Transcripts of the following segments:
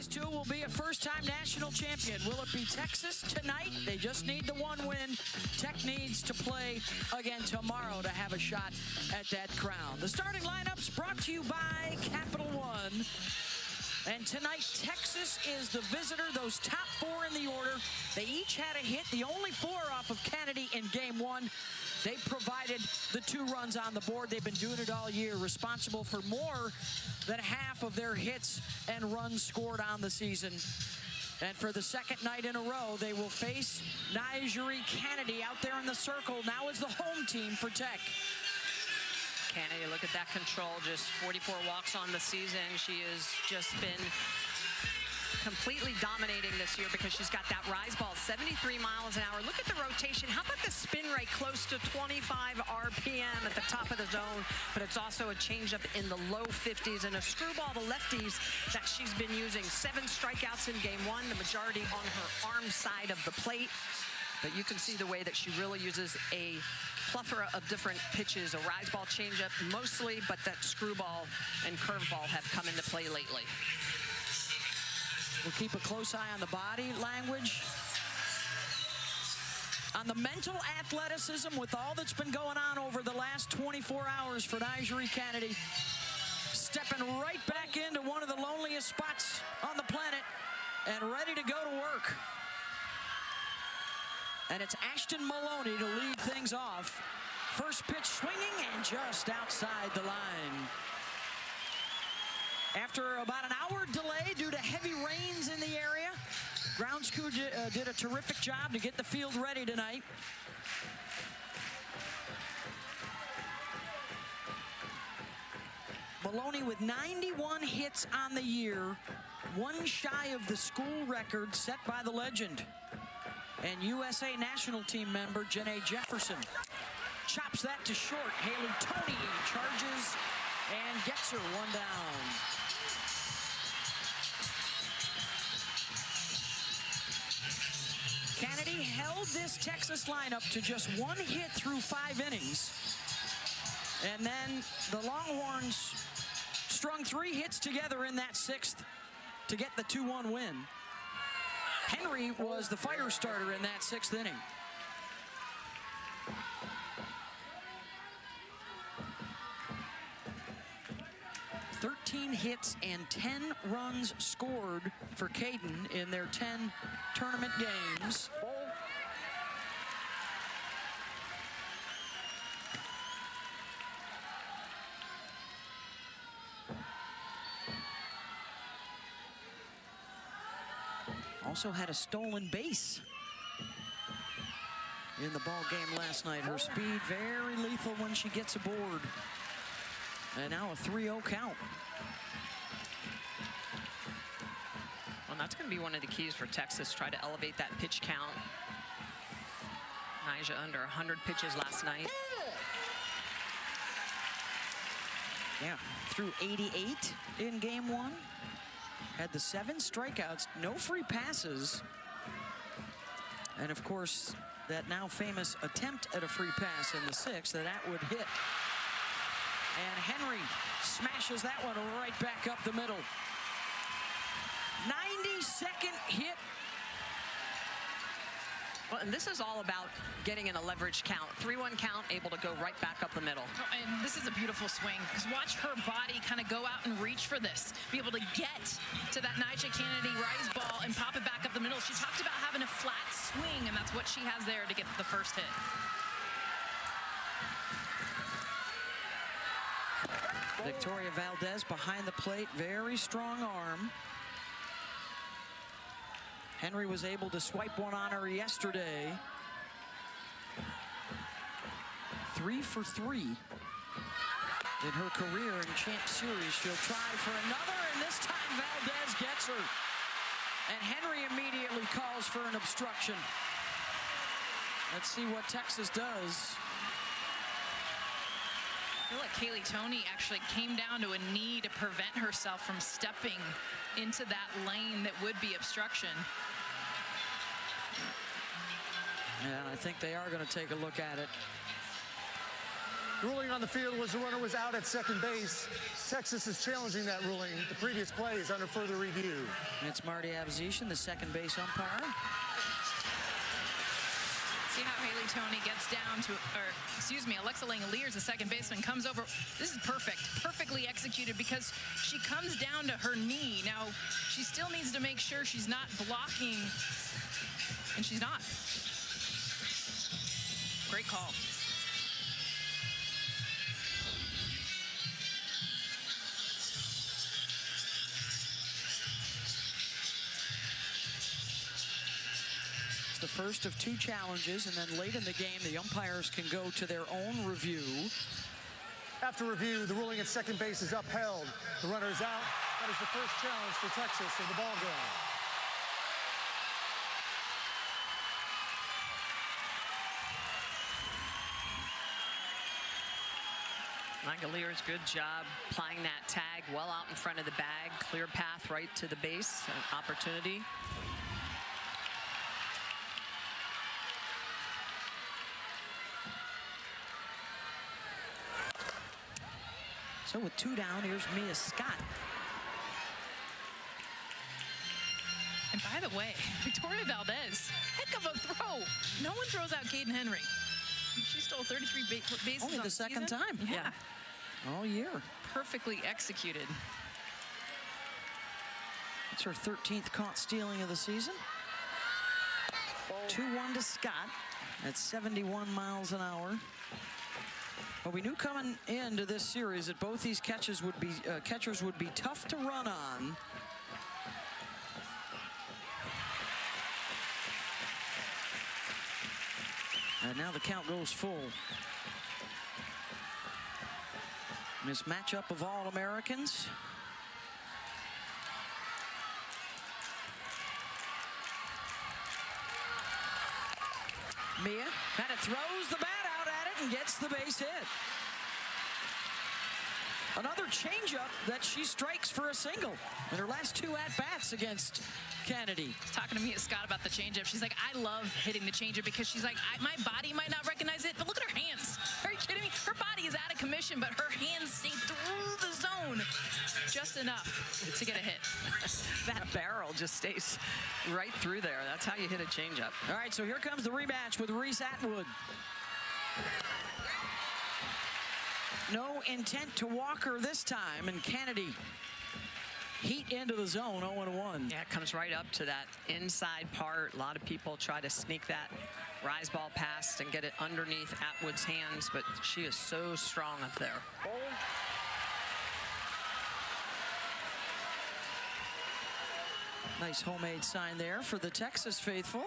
These two will be a first-time national champion. Will it be Texas tonight? They just need the one win. Tech needs to play again tomorrow to have a shot at that crown. The starting lineup's brought to you by Capital One. And tonight, Texas is the visitor. Those top four in the order, they each had a hit. The only four off of Kennedy in game one. They provided the 2 runs on the board. They've been doing it all year, responsible for more than half of their hits and runs scored on the season. And for the second night in a row, they will face Nigeri Kennedy out there in the circle. Now is the home team for Tech. Kennedy, look at that control, just 44 walks on the season. She has just been completely dominating this year because she's got that rise ball, 73 miles an hour. Look at the rotation. How about the spin rate close to 25 RPM at the top of the zone, but it's also a changeup in the low 50s and a screwball to lefties that she's been using. 7 strikeouts in game one, the majority on her arm side of the plate. But you can see the way that she really uses a plethora of different pitches, a rise ball, changeup mostly, but that screwball and curveball have come into play lately. We'll keep a close eye on the body language, on the mental athleticism with all that's been going on over the last 24 hours for Nigeri Kennedy. Stepping right back into one of the loneliest spots on the planet and ready to go to work. And it's Ashton Maloney to lead things off. First pitch swinging and just outside the line. After about an hour delay due to heavy rains in the area, grounds crew did a terrific job to get the field ready tonight. Maloney with 91 hits on the year, one shy of the school record set by the legend. And USA national team member Janae Jefferson chops that to short. Haley Toney charges and gets her one down. Kennedy held this Texas lineup to just 1 hit through 5 innings. And then the Longhorns strung 3 hits together in that 6th to get the 2-1 win. Henry was the fire starter in that 6th inning. Hits and 10 runs scored for Caden in their 10 tournament games. Also had a stolen base in the ball game last night. Her speed very lethal when she gets aboard. And now a 3-0 count. Well, that's going to be one of the keys for Texas, try to elevate that pitch count. Nyjah under 100 pitches last night. Yeah, threw 88 in game one. Had the 7 strikeouts, no free passes. And of course, that now famous attempt at a free pass in the 6th, that would hit. And Henry smashes that one right back up the middle. 92nd hit. Well, and this is all about getting in a leverage count. 3-1 count, able to go right back up the middle. Oh, and this is a beautiful swing, because watch her body kind of go out and reach for this. Be able to get to that Nyjah Kennedy rise ball and pop it back up the middle. She talked about having a flat swing, and that's what she has there to get the first hit. Victoria Valdez behind the plate, very strong arm. Henry was able to swipe one on her yesterday. 3 for 3 in her career in Champ Series. She'll try for another, and this time Valdez gets her. And Henry immediately calls for an obstruction. Let's see what Texas does. I feel like Haley Toney actually came down to a knee to prevent herself from stepping into that lane that would be obstruction. And I think they are going to take a look at it. The ruling on the field was the runner was out at second base. Texas is challenging that ruling. The previous play is under further review. It's Marty Abzetian, the second base umpire. See how Haley Toney gets down to, Alexa Langoliers, the second baseman, comes over. This is perfectly executed because she comes down to her knee. Now, she still needs to make sure she's not blocking, and she's not. Great call. The first of 2 challenges, and then late in the game, the umpires can go to their own review. After review, the ruling at second base is upheld. The runner is out. That is the first challenge for Texas in the ball game. Langoliers, good job applying that tag well out in front of the bag. Clear path right to the base, an opportunity. So with 2 down, here's Mia Scott. And by the way, Victoria Valdez, heck of a throw. No one throws out Caden Henry. She stole 33 bases Only on the second season. time. Yeah. All year. Perfectly executed. It's her 13th caught stealing of the season. 2-1 to Scott at 71 miles an hour. But we knew coming into this series that both these catchers would be tough to run on. And now the count goes full. This matchup of All-Americans. Mia kind of throws the bat out at it and gets the base hit. Another changeup that she strikes for a single in her last 2 at-bats against Kennedy. Talking to me at Scott about the changeup. She's like, I love hitting the changeup because she's like, my body might not recognize it, but look at her hands. Are you kidding me? Her body is out of commission, but her hands see through the zone just enough to get a hit. That barrel just stays right through there. That's how you hit a changeup. All right, so here comes the rematch with Reese Atwood. No intent to walk her this time, and Kennedy heat into the zone, 0-1. Yeah, it comes right up to that inside part. A lot of people try to sneak that rise ball past and get it underneath Atwood's hands, but she is so strong up there. Nice homemade sign there for the Texas faithful.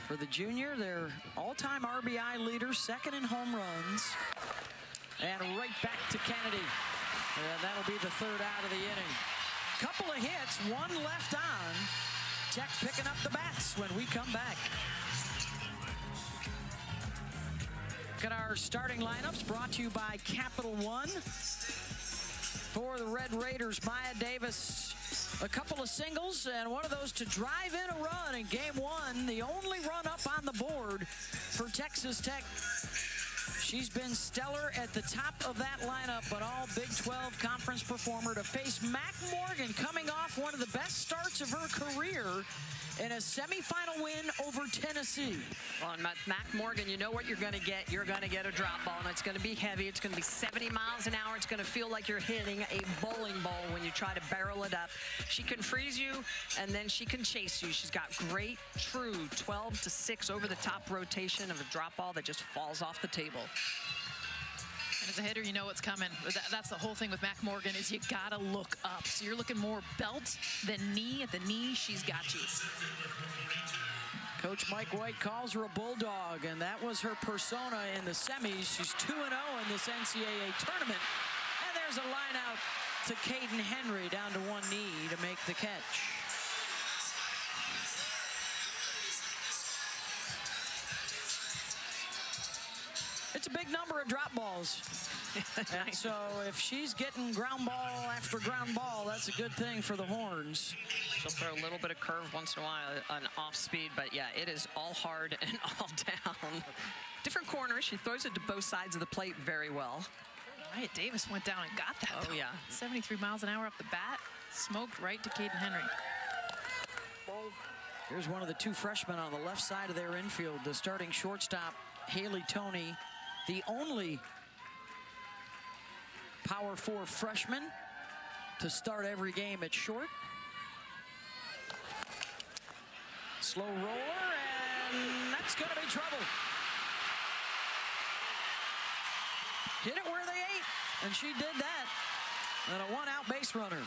For the junior, their all-time RBI leader, second in home runs. And right back to Kennedy. And that'll be the 3rd out of the inning. Couple of hits, 1 left on. Tech picking up the bats when we come back. Look at our starting lineups brought to you by Capital One. For the Red Raiders, Maya Davis, a couple of singles, and one of those to drive in a run in game 1. The only run up on the board for Texas Tech. She's been stellar at the top of that lineup, but all Big 12 conference performer to face Mac Morgan, coming off one of the best starts of her career in a semifinal win over Tennessee. Well, and Mac Morgan, you know what you're going to get. You're going to get a drop ball, and it's going to be heavy. It's going to be 70 miles an hour. It's going to feel like you're hitting a bowling ball when you try to barrel it up. She can freeze you, and then she can chase you. She's got great, true 12-6 over-the-top rotation of a drop ball that just falls off the table. And as a hitter, you know what's coming. That's the whole thing with Mac Morgan, is you gotta look up. So you're looking more belt than knee. At the knee, she's got you. Coach Mike White calls her a bulldog, and that was her persona in the semis. She's 2-0 in this NCAA tournament. And there's a line out to Caden Henry, down to one knee to make the catch. That's a big number of drop balls. And so if she's getting ground ball after ground ball, that's a good thing for the Horns. She'll throw a little bit of curve once in a while, an off speed, but yeah, it is all hard and all down. Different corners. She throws it to both sides of the plate very well. Wyatt Davis went down and got that. Oh, yeah. 73 miles an hour off the bat. Smoked right to Caden Henry. Here's one of the two freshmen on the left side of their infield, the starting shortstop, Haley Toney, the only Power 4 freshman to start every game at short. Slow roller, and that's going to be trouble. Hit it where they ate, and she did that. And a one-out base runner.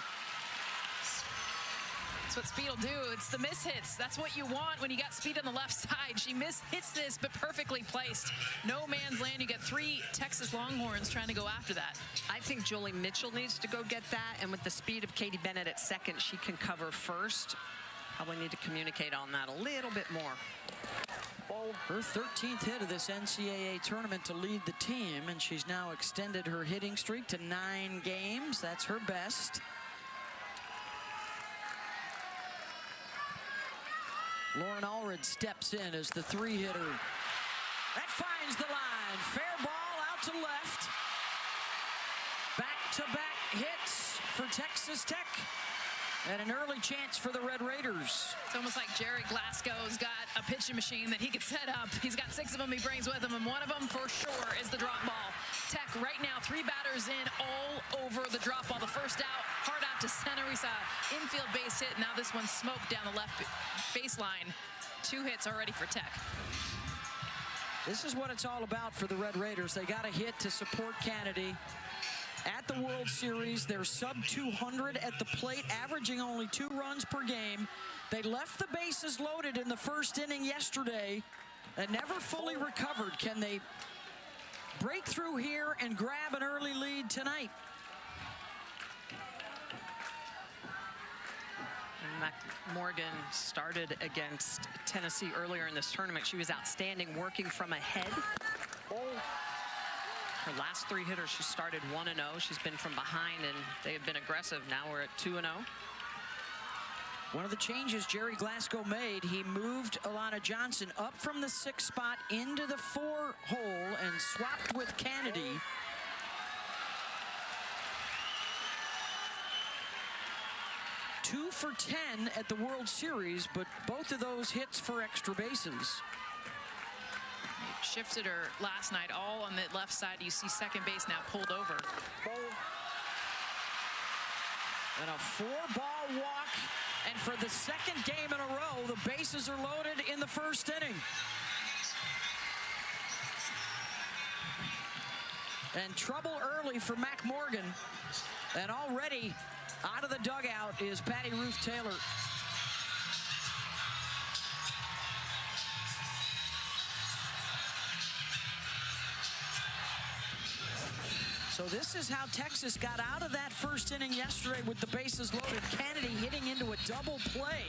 That's what speed will do. It's the mishits. That's what you want when you got speed on the left side. She mishits this, but perfectly placed. No man's land. You get 3 Texas Longhorns trying to go after that. I think Jolie Mitchell needs to go get that, and with the speed of Katie Bennett at second, she can cover first. Probably need to communicate on that a little bit more. Her 13th hit of this NCAA tournament to lead the team, and she's now extended her hitting streak to 9 games. That's her best. Lauren Allred steps in as the 3-hitter. That finds the line. Fair ball out to left. Back-to-back hits for Texas Tech. And an early chance for the Red Raiders. It's almost like Jerry Glasgow's got a pitching machine that he could set up. He's got 6 of them he brings with him, and one of them for sure is the drop ball. Tech right now, 3 batters in, all over the drop ball. The first out, hard out to center. We saw infield base hit. Now this one's smoked down the left baseline. 2 hits already for Tech. This is what it's all about for the Red Raiders. They got a hit to support Kennedy. At the World Series, they're sub 200 at the plate, averaging only 2 runs per game. They left the bases loaded in the first inning yesterday and never fully recovered. Can they break through here and grab an early lead tonight? Morgan started against Tennessee earlier in this tournament. She was outstanding working from ahead. Her last 3 hitters, she started 1-0. She's been from behind, and they have been aggressive. Now we're at 2-0. One of the changes Jerry Glasgow made, he moved Alana Johnson up from the 6th spot into the 4 hole and swapped with Kennedy. Two for 10 at the World Series, but both of those hits for extra bases. Shifted her last night all on the left side. You see second base now pulled over. And a 4-ball walk, and for the 2nd game in a row, the bases are loaded in the first inning. And trouble early for Mac Morgan, and already out of the dugout is Patty Ruth Taylor. So this is how Texas got out of that first inning yesterday with the bases loaded. Kennedy hitting into a double play.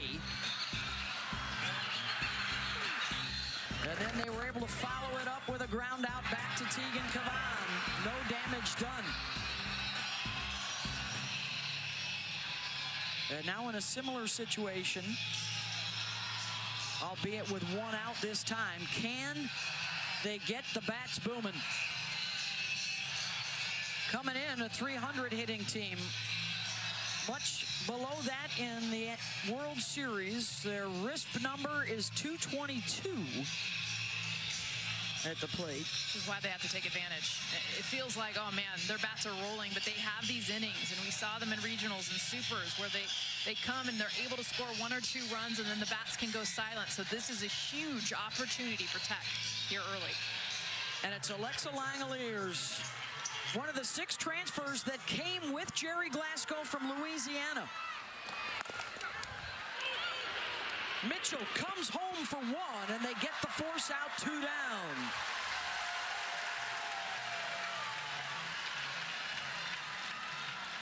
And then they were able to follow it up with a ground out back to Tegan Cavan. No damage done. And now in a similar situation, albeit with 1 out this time, can they get the bats booming? Coming in, a 300 hitting team. Much below that in the World Series. Their RISP number is 222 at the plate. This is why they have to take advantage. It feels like, oh man, their bats are rolling, but they have these innings, and we saw them in regionals and supers where they come and they're able to score 1 or 2 runs, and then the bats can go silent. So this is a huge opportunity for Tech here early. And it's Alexa Langoliers, one of the 6 transfers that came with Jerry Glasgow from Louisiana. Mitchell comes home for 1, and they get the force out 2 down.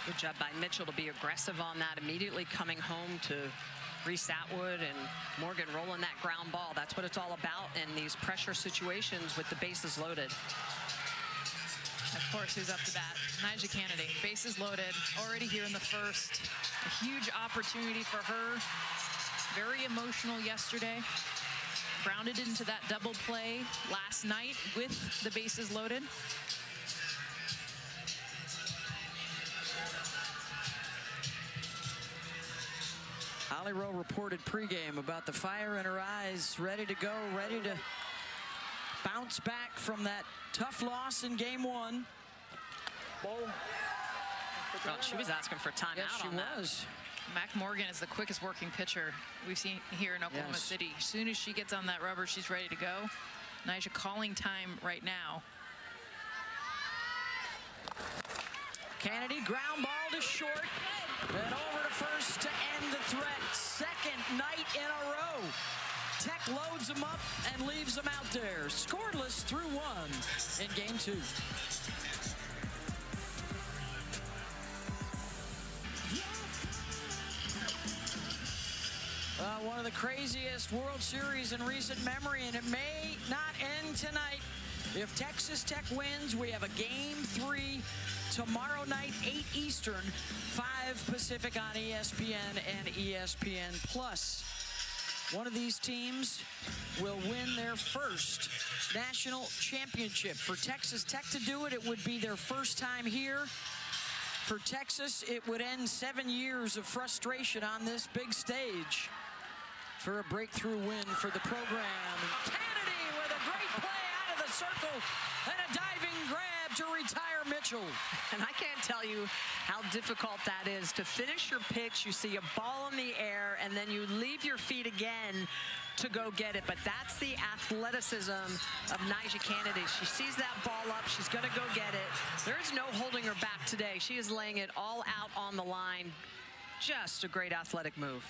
Good job by Mitchell to be aggressive on that, immediately coming home to Reese Atwood and Morgan rolling that ground ball. That's what it's all about in these pressure situations with the bases loaded. Of course, who's up to bat? Nyjah Kennedy, bases loaded, already here in the first. A huge opportunity for her. Very emotional yesterday. Grounded into that double play last night with the bases loaded. Holly Rowe reported pregame about the fire in her eyes, ready to go, ready to bounce back from that tough loss in game one. Well, she was asking for timeout. Yes, she was. Mac Morgan is the quickest working pitcher we've seen here in Oklahoma City. As soon as she gets on that rubber, she's ready to go. Nyjah calling time right now. Kennedy, ground ball to short, and over to first to end the threat. Second night in a row. Tech loads them up and leaves them out there. Scoreless through one in game two. One of the craziest World Series in recent memory, and it may not end tonight. If Texas Tech wins, we have a game 3 tomorrow night, 8 Eastern, 5 Pacific on ESPN and ESPN Plus. One of these teams will win their first national championship. For Texas Tech to do it, it would be their first time here. For Texas, it would end 7 years of frustration on this big stage. For a breakthrough win for the program. Kennedy with a great play out of the circle and a diving grab to retire Mitchell. And I can't tell you how difficult that is to finish your pitch. You see a ball in the air and then you leave your feet again to go get it. But that's the athleticism of Nyjah Kennedy. She sees that ball up. She's going to go get it. There is no holding her back today. She is laying it all out on the line. Just a great athletic move.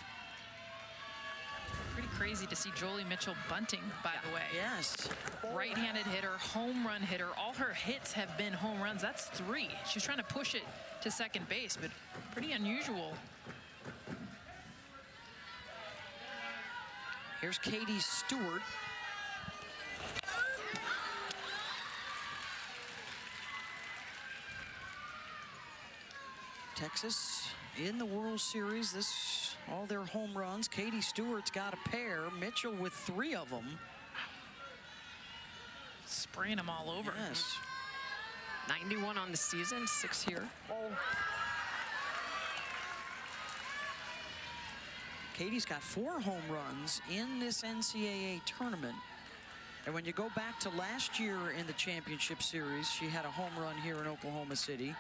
Pretty crazy to see Jolie Mitchell bunting, by the way. Yes. Right-handed hitter, home run hitter. All her hits have been home runs. That's 3. She's trying to push it to second base, but pretty unusual. Here's Katie Stewart. Texas in the World Series. This all their home runs. Katie Stewart's got a pair. Mitchell with 3 of them. Spraying them all over. Yes. 91 on the season, 6 here. Katie's got 4 home runs in this NCAA tournament. And when you go back to last year in the championship series, she had a home run here in Oklahoma City.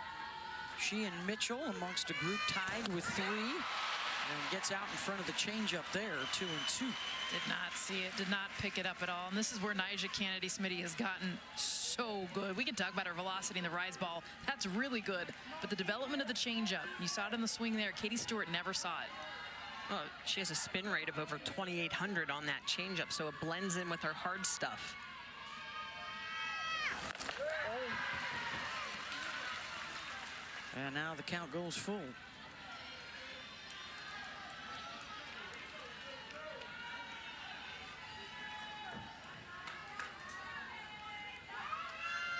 She and Mitchell amongst a group tied with 3 and gets out in front of the changeup there, 2-2. Did not see it, did not pick it up at all. And this is where Nyjah Kennedy Smitty has gotten so good. We can talk about her velocity in the rise ball. That's really good. But the development of the changeup, you saw it in the swing there. Katie Stewart never saw it. Oh, she has a spin rate of over 2,800 on that changeup, so it blends in with her hard stuff. And now the count goes full.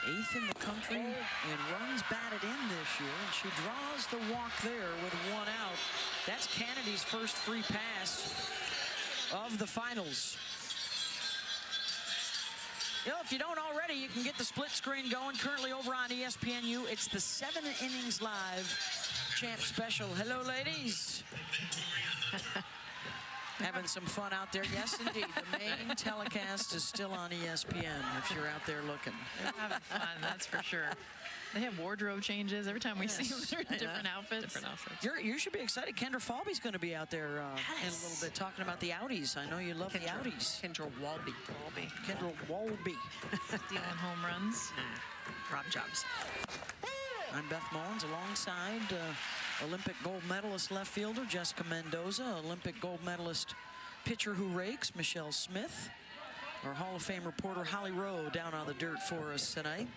Eighth in the country and runs batted in this year, and she draws the walk there with 1 out. That's Kennedy's first free pass of the finals. You know, if you don't already, you can get the split screen going currently over on ESPNU. It's the 7 Innings Live Champ Special. Hello, ladies. Having some fun out there. Yes, indeed. The main telecast is still on ESPN if you're out there looking. They're having fun, that's for sure. They have wardrobe changes every time we see them. They're in different outfits. You should be excited. Kendra Falby's going to be out there in a little bit talking about the Audis. I know you love the Audis. Kendra Walby. Kendra Walby. Stealing home runs. Rob Jobs. I'm Beth Mullins alongside Olympic gold medalist left fielder Jessica Mendoza, Olympic gold medalist pitcher who rakes Michelle Smith, our Hall of Fame reporter Holly Rowe down on the dirt for us tonight.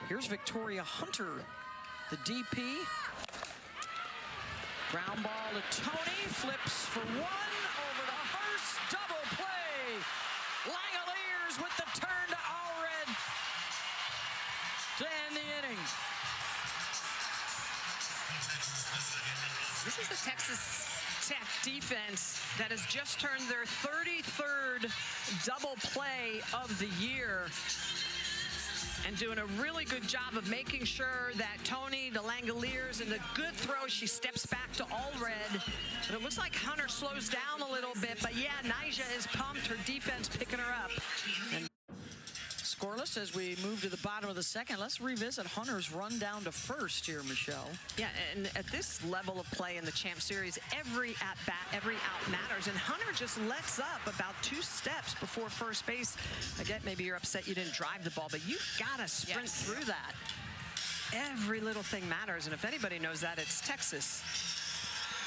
Here's Victoria Hunter, the DP. Ground ball to Tony, flips for 1 over the first, double play. Langoliers with the turn to Allred to end the inning. This is the Texas Tech defense that has just turned their 33rd double play of the year, and doing a really good job of making sure that Tony, the Langoliers, and the good throw, she steps back to all red. But it looks like Hunter slows down a little bit. But yeah, Nyjah is pumped. Her defense picking her up. And scoreless as we move to the bottom of the second. Let's revisit Hunter's run down to first here, Michelle. Yeah, and at this level of play in the Champ Series, every at-bat, every out matters. And Hunter just lets up about 2 steps before first base. Again, maybe you're upset you didn't drive the ball, but you've got to sprint through that. Every little thing matters, and if anybody knows that, it's Texas.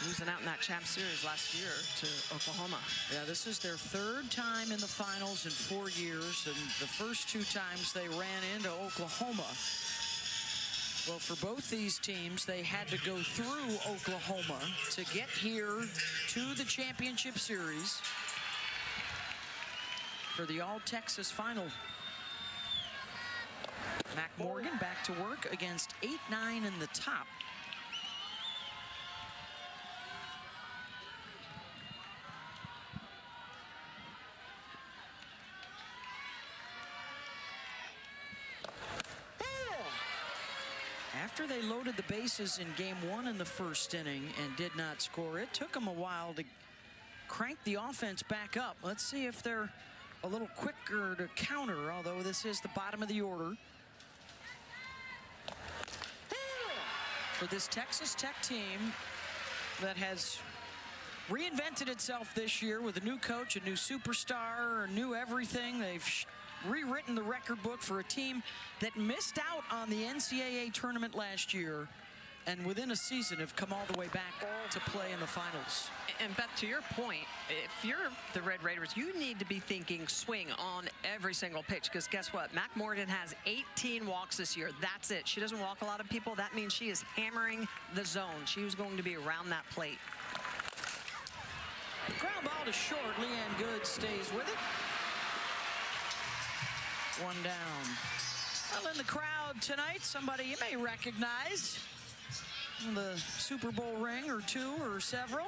Losing out in that Champ Series last year to Oklahoma. Yeah, this is their 3rd time in the finals in 4 years, and the first 2 times they ran into Oklahoma. Well, for both these teams, they had to go through Oklahoma to get here to the championship series for the All-Texas final. Mac Morgan back to work against 8-9 in the top. After they loaded the bases in game 1 in the first inning and did not score, it took them a while to crank the offense back up. Let's see if they're a little quicker to counter, although this is the bottom of the order. For this Texas Tech team that has reinvented itself this year with a new coach, a new superstar, a new everything. They've rewritten the record book for a team that missed out on the NCAA tournament last year, and within a season have come all the way back to play in the finals. And Beth, to your point, if you're the Red Raiders, you need to be thinking swing on every single pitch, because guess what? Mac Morgan has 18 walks this year. That's it. She doesn't walk a lot of people. That means she is hammering the zone. She was going to be around that plate. Ground ball to short. Leanne Good stays with it. 1 down. Well, in the crowd tonight, somebody you may recognize. The Super Bowl ring or 2 or several.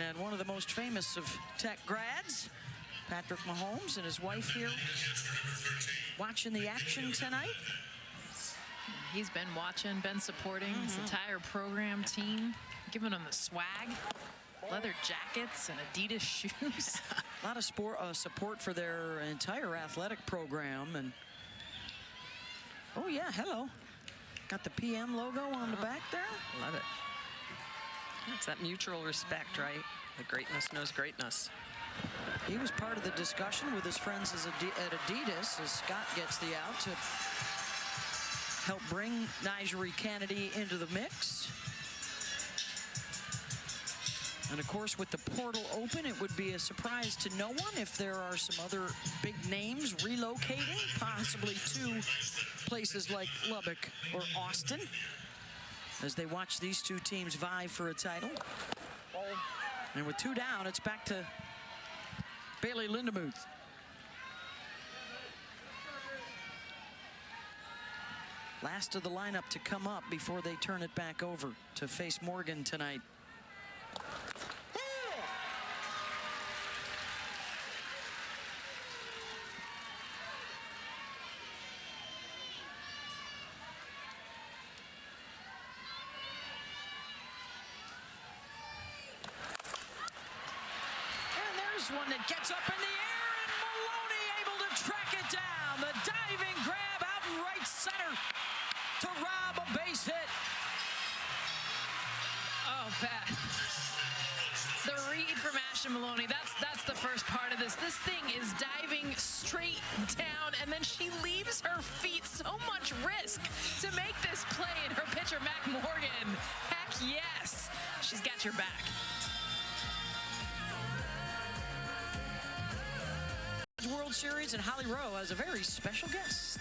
And one of the most famous of Tech grads, Patrick Mahomes, and his wife here watching the action tonight. He's been watching, been supporting his entire program team, giving them the swag, leather jackets and Adidas shoes. A lot of support for their entire athletic program. And oh yeah, hello. Got the PM logo on the back there. Love it. It's that mutual respect, right? The greatness knows greatness. He was part of the discussion with his friends at Adidas as Scott gets the out to help bring Nyjah Kennedy into the mix. And of course, with the portal open, it would be a surprise to no one if there are some other big names relocating, possibly to places like Lubbock or Austin, as they watch these 2 teams vie for a title. And with 2 down, it's back to Bailey Lindemuth. Last of the lineup to come up before they turn it back over to face Morgan tonight. One that gets up in the air, and Maloney able to track it down. The diving grab out in right center to rob a base hit. Oh, Pat. The read from Ashton Maloney, that's the first part of this. This thing is diving straight down, and then she leaves her feet so much risk to make this play, and her pitcher, Mac Morgan, heck yes, she's got your back. World Series, and Holly Rowe has a very special guest.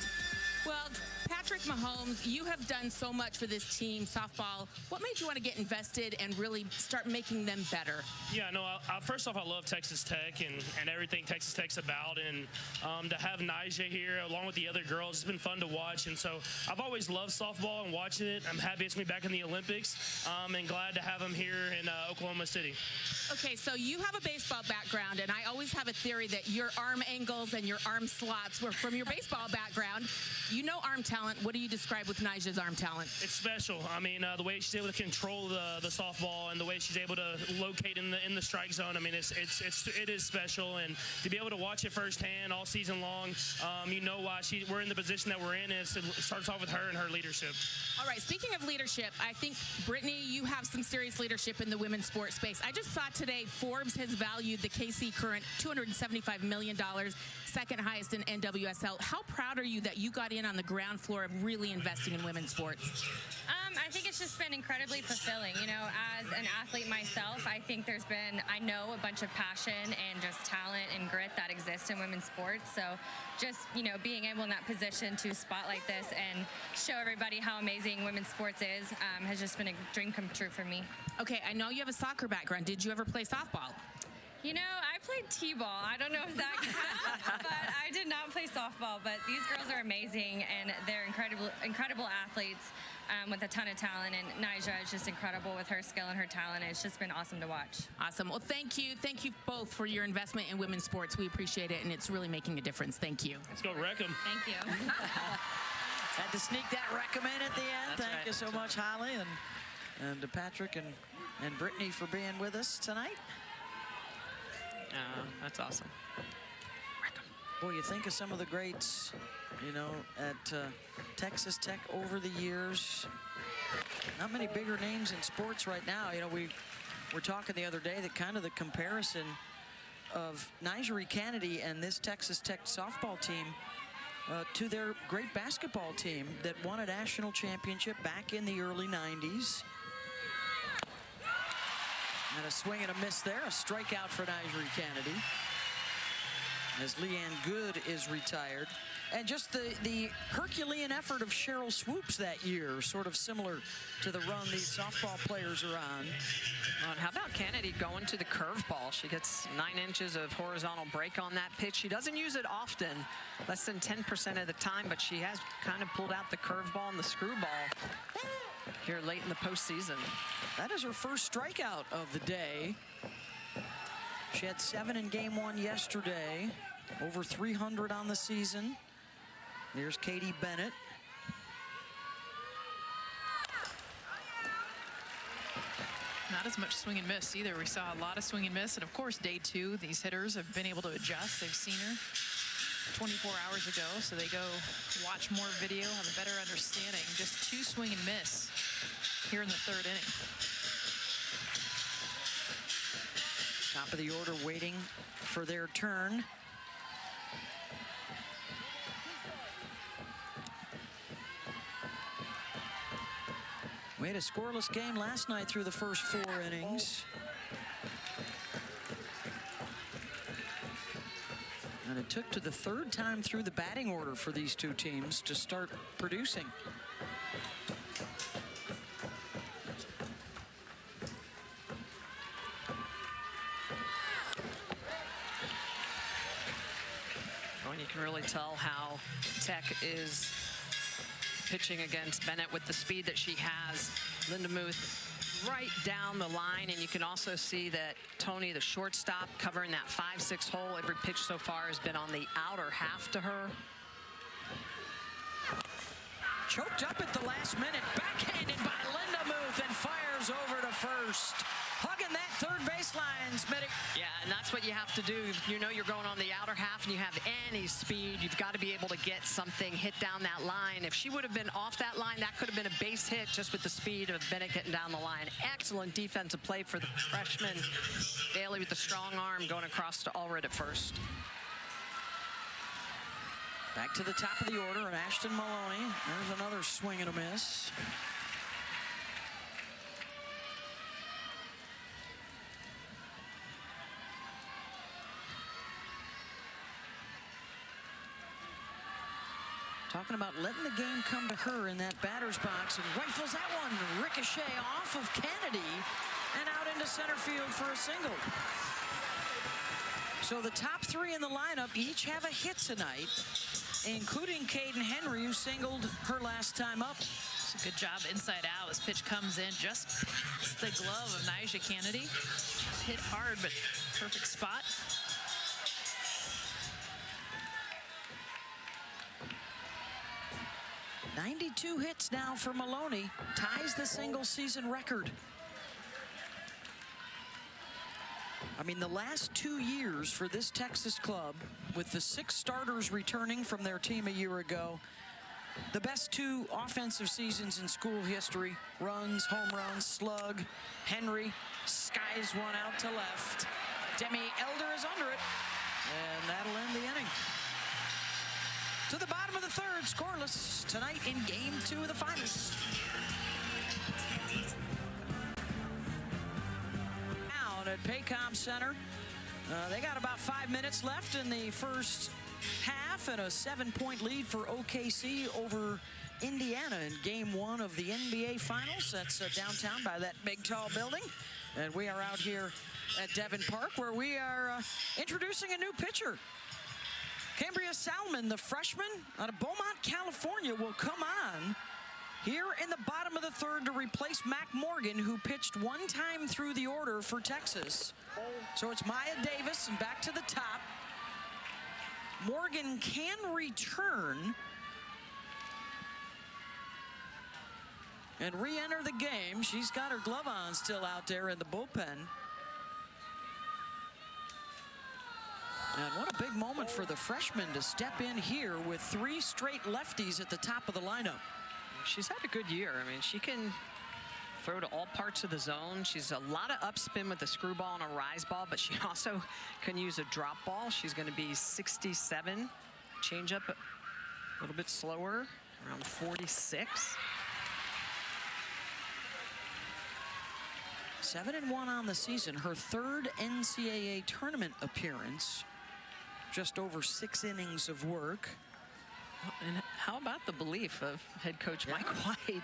Well, Patrick Patrick Mahomes, you have done so much for this team, softball. What made you want to get invested and really start making them better? Yeah, no, first off, I love Texas Tech and everything Texas Tech's about. And to have Nyjah here along with the other girls, it's been fun to watch. And so I've always loved softball and watching it. I'm happy it's me back in the Olympics and glad to have them here in Oklahoma City. Okay, so you have a baseball background, and I always have a theory that your arm angles and your arm slots were from your baseball background. You know arm talent. What do you describe with Nyjah's arm talent? It's special. I mean, the way she's able to control the softball and the way she's able to locate in the strike zone. I mean, it is special, and to be able to watch it firsthand all season long, you know why we're in the position that we're in. It starts off with her and her leadership. All right, speaking of leadership, I think, Brittany, you have some serious leadership in the women's sports space. I just saw today Forbes has valued the KC Current $275 million, second highest in NWSL. How proud are you that you got in on the ground floor of really investing in women's sports? I think it's just been incredibly fulfilling. You know, as an athlete myself, I think I know a bunch of passion and just talent and grit that exists in women's sports. So just, you know, being able in that position to spotlight this and show everybody how amazing women's sports is has just been a dream come true for me. Okay, I know you have a soccer background. Did you ever play softball? You know, I played t-ball. I don't know if that counts, but I did not play softball. But these girls are amazing, and they're incredible athletes with a ton of talent. And Nyjah is just incredible with her skill and her talent. It's just been awesome to watch. Awesome. Well, thank you. Thank you both for your investment in women's sports. We appreciate it, and it's really making a difference. Thank you. Let's go wreck 'em. Thank you. Had to sneak that recommend at the end. Thank you so much, Holly, and to Patrick and Brittany for being with us tonight. That's awesome. Boy, you think of some of the greats, you know, at Texas Tech over the years. Not many bigger names in sports right now. You know, we were talking the other day that kind of the comparison of Nyjah Kennedy and this Texas Tech softball team to their great basketball team that won a national championship back in the early 90s. And a swing and a miss there, a strikeout for Nyjah Kennedy as Leanne Good is retired. And just the Herculean effort of Cheryl Swoops that year, sort of similar to the run these softball players are on. And how about Kennedy going to the curveball? She gets 9 inches of horizontal break on that pitch. She doesn't use it often, less than 10% of the time, but she has kind of pulled out the curveball and the screwball here late in the postseason. That is her first strikeout of the day. She had 7 in game 1 yesterday, over 300 on the season. There's Katie Bennett. Not as much swing and miss either. We saw a lot of swing and miss, and of course day 2, these hitters have been able to adjust. They've seen her 24 hours ago, so they go watch more video, have a better understanding. Just 2 swing and miss here in the 3rd inning. Top of the order waiting for their turn. We had a scoreless game last night through the first 4 innings. And it took to the 3rd time through the batting order for these 2 teams to start producing. Well, you can really tell how Tech is pitching against Bennett with the speed that she has. Linda Muth right down the line, and you can also see that Tony, the shortstop, covering that 5-6 hole. Every pitch so far has been on the outer half to her. Choked up at the last minute, backhanded by Linda Muth, and fires over to first. Hugging that third baseline, Smitty. Yeah, and that's what you have to do. You know you're going on the outer half and you have any speed. You've got to be able to get something hit down that line. If she would have been off that line, that could have been a base hit just with the speed of Bennett getting down the line. Excellent defensive play for the freshman. Bailey with the strong arm going across to Allred at first. Back to the top of the order, and Ashton Maloney. There's another swing and a miss. Talking about letting the game come to her in that batter's box, and rifles that one. Ricochet off of Kennedy and out into center field for a single. So the top three in the lineup each have a hit tonight, including Caden Henry, who singled her last time up. It's a good job inside out. This pitch comes in just past the glove of Nyjah Kennedy. Hit hard, but perfect spot. .92 hits now for Maloney, ties the single season record. I mean, the last 2 years for this Texas club, with the 6 starters returning from their team a year ago, the best 2 offensive seasons in school history. Runs, home runs, slug. Henry skies one out to left. Demi Elder is under it, and that'll end the inning. To the bottom of the third, scoreless tonight in Game 2 of the finals. Down at Paycom Center. They got about 5 minutes left in the first half, and a 7-point lead for OKC over Indiana in Game 1 of the NBA Finals. That's downtown by that big, tall building. And we are out here at Devon Park, where we are introducing a new pitcher. Cambria Salmon, the freshman out of Beaumont, California, will come on here in the bottom of the third to replace Mac Morgan, who pitched 1 time through the order for Texas. So it's Maya Davis, and back to the top. Morgan can return and re-enter the game. She's got her glove on still out there in the bullpen. And what a big moment for the freshman to step in here with 3 straight lefties at the top of the lineup. She's had a good year. I mean, she can throw to all parts of the zone. She's a lot of upspin with a screwball and a rise ball, but she also can use a drop ball. She's going to be 67. Change up a little bit slower, around 46. 7-1 on the season. Her 3rd NCAA tournament appearance. Just over 6 innings of work. And how about the belief of head coach Mike White?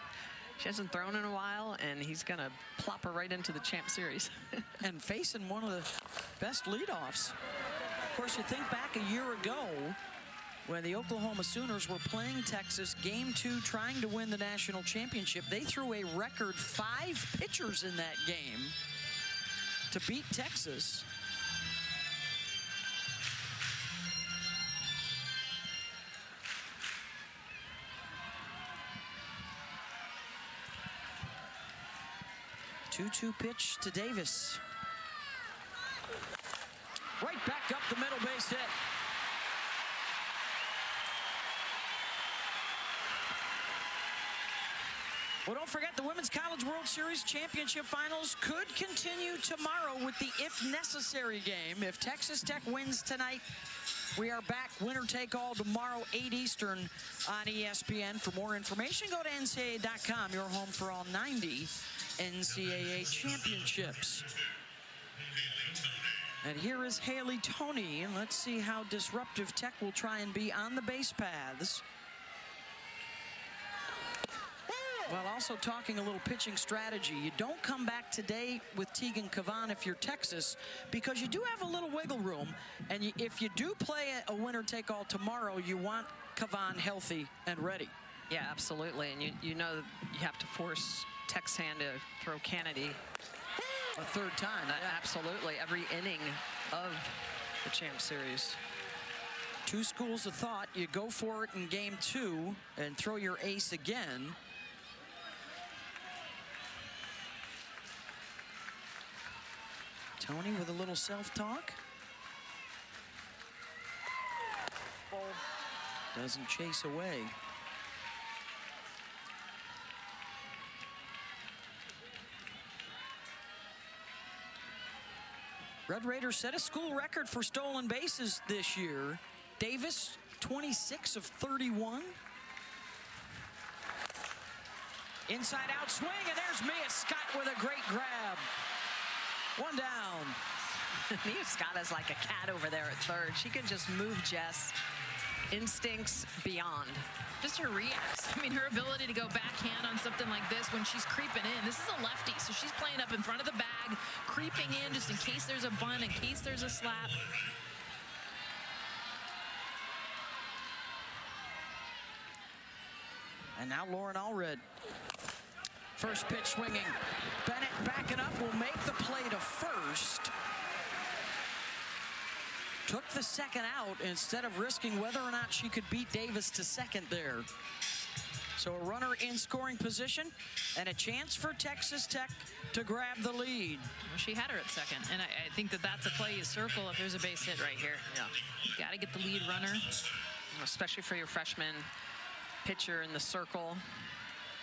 She hasn't thrown in a while, and he's going to plop her right into the Champ Series. And facing one of the best leadoffs. Of course, you think back a year ago when the Oklahoma Sooners were playing Texas, Game 2, trying to win the national championship. They threw a record 5 pitchers in that game to beat Texas. Two-2 pitch to Davis. Right back up the middle, base hit. Well, don't forget the Women's College World Series Championship Finals could continue tomorrow with the if necessary game. If Texas Tech wins tonight, we are back winner take all tomorrow, 8 Eastern on ESPN. For more information, go to NCAA.com, your home for all 90 NCAA championships. And here is Haley Toney, and let's see how disruptive Tech will try and be on the base paths. While also talking a little pitching strategy. You don't come back today with Tegan Cavan if you're Texas, because you do have a little wiggle room. And if you do play a winner-take-all tomorrow, you want Cavan healthy and ready. Yeah, absolutely. And you know you have to force Tech's hand to throw Kennedy a 3rd time. Yeah. Absolutely. Every inning of the Champ Series. 2 schools of thought. You go for it in Game 2 and throw your ace again. Toney with a little self-talk. Doesn't chase away. Red Raiders set a school record for stolen bases this year. Davis, 26 of 31. Inside out swing, and there's Mia Scott with a great grab. 1 down. Mia Scott is like a cat over there at third. She can just move Jess instincts beyond. Just her reacts. I mean, her ability to go backhand on something like this when she's creeping in. This is a lefty, so she's playing up in front of the bag, creeping in just in case there's a bunt, in case there's a slap. And now Lauren Allred. First pitch swinging. Bennett backing up, will make the play to first. Took the second out instead of risking whether or not she could beat Davis to second there. So a runner in scoring position and a chance for Texas Tech to grab the lead. Well, she had her at second, and I think that that's a play you circle if there's a base hit right here. Yeah. You got to get the lead runner. Especially for your freshman pitcher in the circle.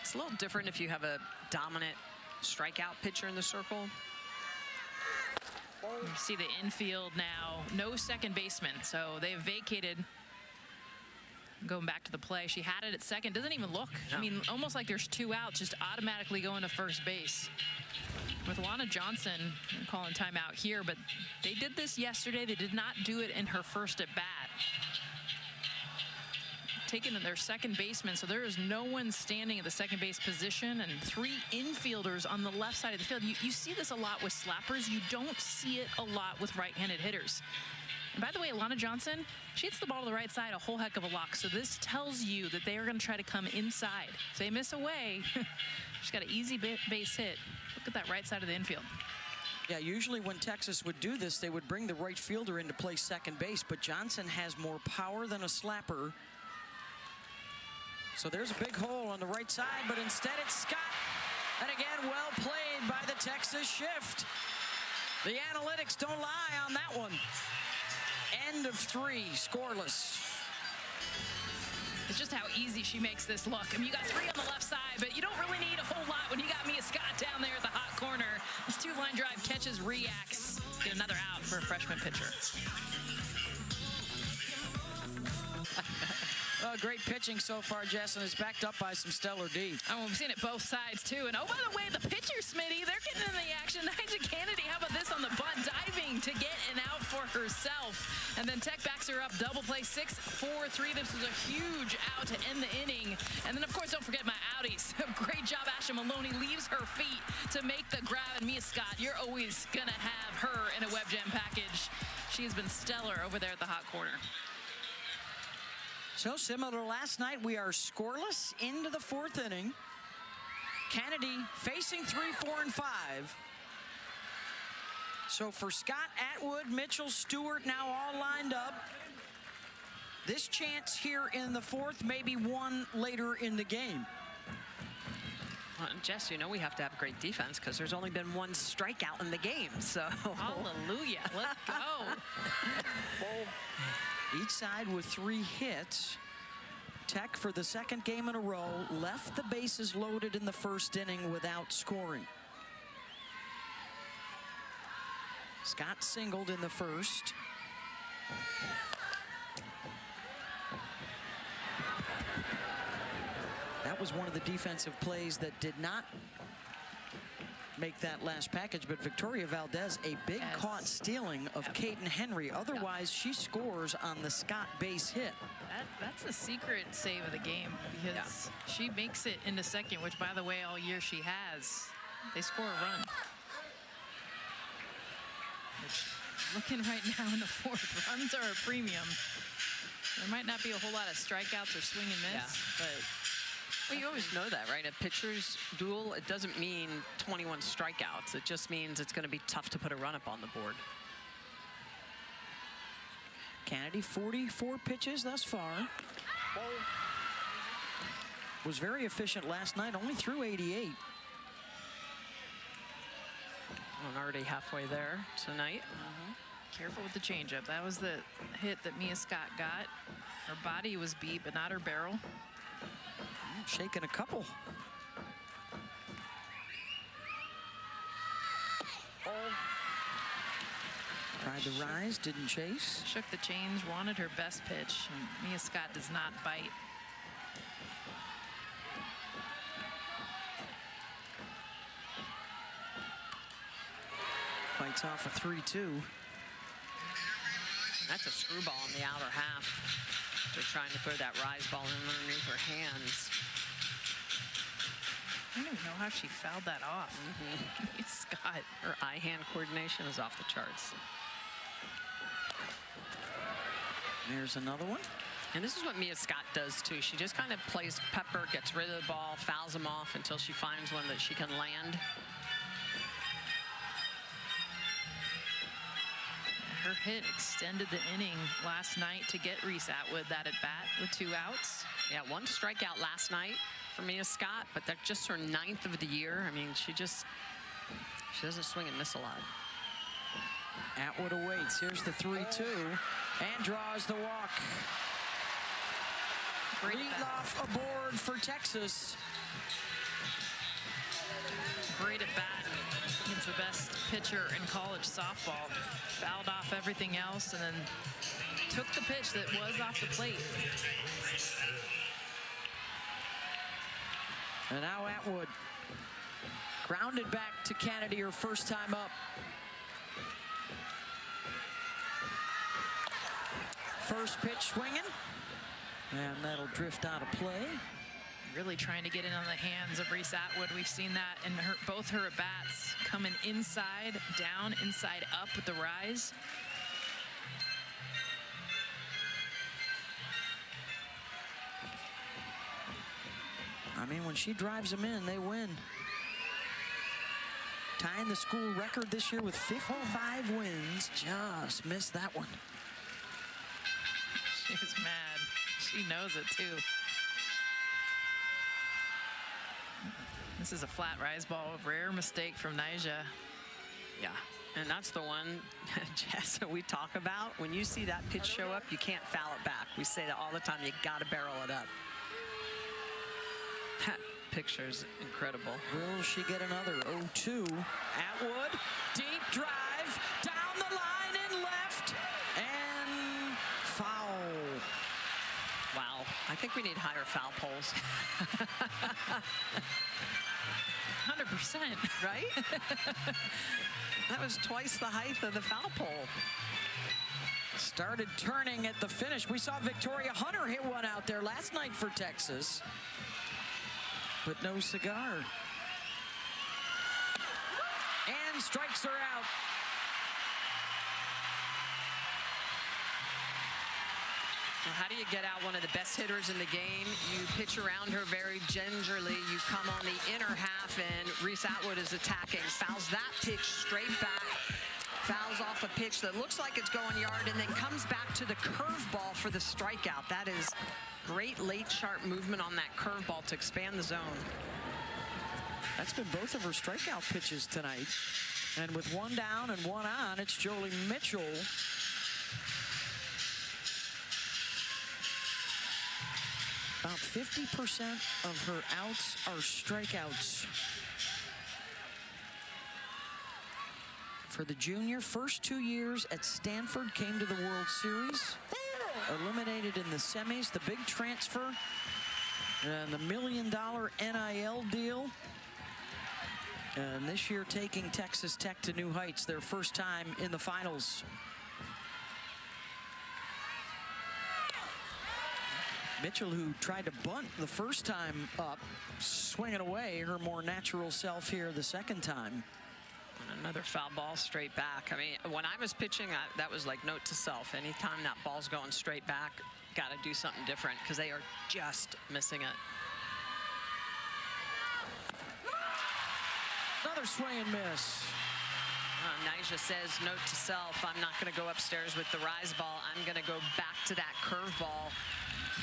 It's a little different if you have a dominant strikeout pitcher in the circle. You see the infield now, no second baseman, so they've vacated. Going back to the play, she had it at second, doesn't even look. No. I mean, almost like there's two outs, just automatically going to first base. With Lana Johnson, I'm calling timeout here, but they did this yesterday. They did not do it in her first at bat. Taken their second baseman, so there is no one standing at the second base position and three infielders on the left side of the field. You see this a lot with slappers. You don't see it a lot with right-handed hitters. And by the way, Lana Johnson, she hits the ball to the right side a whole heck of a lot. So this tells you that they are going to try to come inside. If they miss away, she's got an easy base hit. Look at that right side of the infield. Yeah, usually when Texas would do this, they would bring the right fielder in to play second base, but Johnson has more power than a slapper. So there's a big hole on the right side, but instead it's Scott. And again, well played by the Texas shift. The analytics don't lie on that one. End of 3, scoreless. It's just how easy she makes this look. I mean, you got 3 on the left side, but you don't really need a whole lot when you got Mia Scott down there at the hot corner. This 2-line drive catches, reacts. Get another out for a freshman pitcher. Well, great pitching so far, Jess, and is backed up by some stellar D. Oh, we've seen it both sides, too. And, oh, by the way, the pitcher, Smitty, they're getting in the action. Nyjah Kennedy, how about this on the bunt, diving to get an out for herself. And then Tech backs her up, double play, 6-4-3. This was a huge out to end the inning. And then, of course, don't forget my outies. Great job, Asha Maloney leaves her feet to make the grab. And Mia Scott, you're always going to have her in a web jam package. She has been stellar over there at the hot corner. So similar to last night, we are scoreless into the 4th inning. Kennedy facing 3, 4, and 5. So for Scott, Atwood, Mitchell, Stewart now all lined up. This chance here in the 4th, maybe one later in the game. Well, Jess, you know we have to have great defense because there's only been 1 strikeout in the game. So hallelujah, let's go. Each side with 3 hits. Tech, for the 2nd game in a row, left the bases loaded in the 1st inning without scoring. Scott singled in the 1st. That was one of the defensive plays that did not make that last package, but Victoria Valdez, a big caught stealing of Caden Henry. Otherwise, she scores on the Scott base hit. That's the secret save of the game, because she makes it into second, which, by the way, all year she has. They score a run. Which, looking right now in the 4th, runs are a premium. There might not be a whole lot of strikeouts or swing and miss, but... Well, you always know that, right? A pitcher's duel, it doesn't mean 21 strikeouts. It just means it's going to be tough to put a run up on the board. Kennedy, 44 pitches thus far. Was very efficient last night, only threw 88. Well, already halfway there tonight. Careful with the changeup. That was the hit that Mia Scott got. Her body was beat, but not her barrel. Shaking a couple. Tried to rise, didn't chase. Shook the change, wanted her best pitch, and Mia Scott does not bite. Fights off a 3-2. That's a screwball in the outer half. They're trying to throw that rise ball in underneath her hands. I don't even know how she fouled that off. Scott. Her eye-hand coordination is off the charts. There's another one. And this is what Mia Scott does too. She just kind of plays pepper, gets rid of the ball, fouls them off until she finds one that she can land. Her hit extended the inning last night to get Reese Atwood that at bat with 2 outs. Yeah, 1 strikeout last night for Mia Scott, but that's just her 9th of the year. I mean, she doesn't swing and miss a lot. Atwood awaits. Here's the 3-2 and draws the walk. Leadoff aboard for Texas. Great at bat. He's the best pitcher in college softball. Fouled off everything else and then took the pitch that was off the plate. And now Atwood grounded back to Kennedy, her first time up. First pitch swinging, and that'll drift out of play. Really trying to get in on the hands of Reese Atwood. We've seen that in both her at-bats, coming inside, down, inside, up with the rise. I mean, when she drives them in, they win. Tying the school record this year with 55 wins. Just missed that one. She's mad. She knows it, too. This is a flat rise ball, a rare mistake from Nyjah. Yeah, and that's the one, Jess, that we talk about. When you see that pitch show up, you can't foul it back. We say that all the time. You got to barrel it up. That picture's incredible. Will she get another 0-2? Atwood, deep drive, down the line and left, and foul. Wow, I think we need higher foul poles. 100%. Right? That was twice the height of the foul pole. Started turning at the finish. We saw Victoria Hunter hit one out there last night for Texas, but no cigar. And strikes her out. Well, how do you get out one of the best hitters in the game? You pitch around her very gingerly. You come on the inner half, and Reese Atwood is attacking. Fouls that pitch straight back. Fouls off a pitch that looks like it's going yard, and then comes back to the curveball for the strikeout. That is great late sharp movement on that curveball to expand the zone. That's been both of her strikeout pitches tonight. And with 1 down and 1 on, it's Jolie Mitchell. About 50% of her outs are strikeouts. For the junior, first 2 years at Stanford, came to the World Series. Eliminated in the semis, the big transfer, and the $1 million NIL deal. And this year taking Texas Tech to new heights, their first time in the finals. Mitchell, who tried to bunt the first time up, swinging away her more natural self here the second time. Another foul ball straight back. I mean, when I was pitching, that was like note to self. Anytime that ball's going straight back, got to do something different because they are just missing it. Another swing and miss. Nyjah says, note to self, I'm not going to go upstairs with the rise ball. I'm going to go back to that curveball,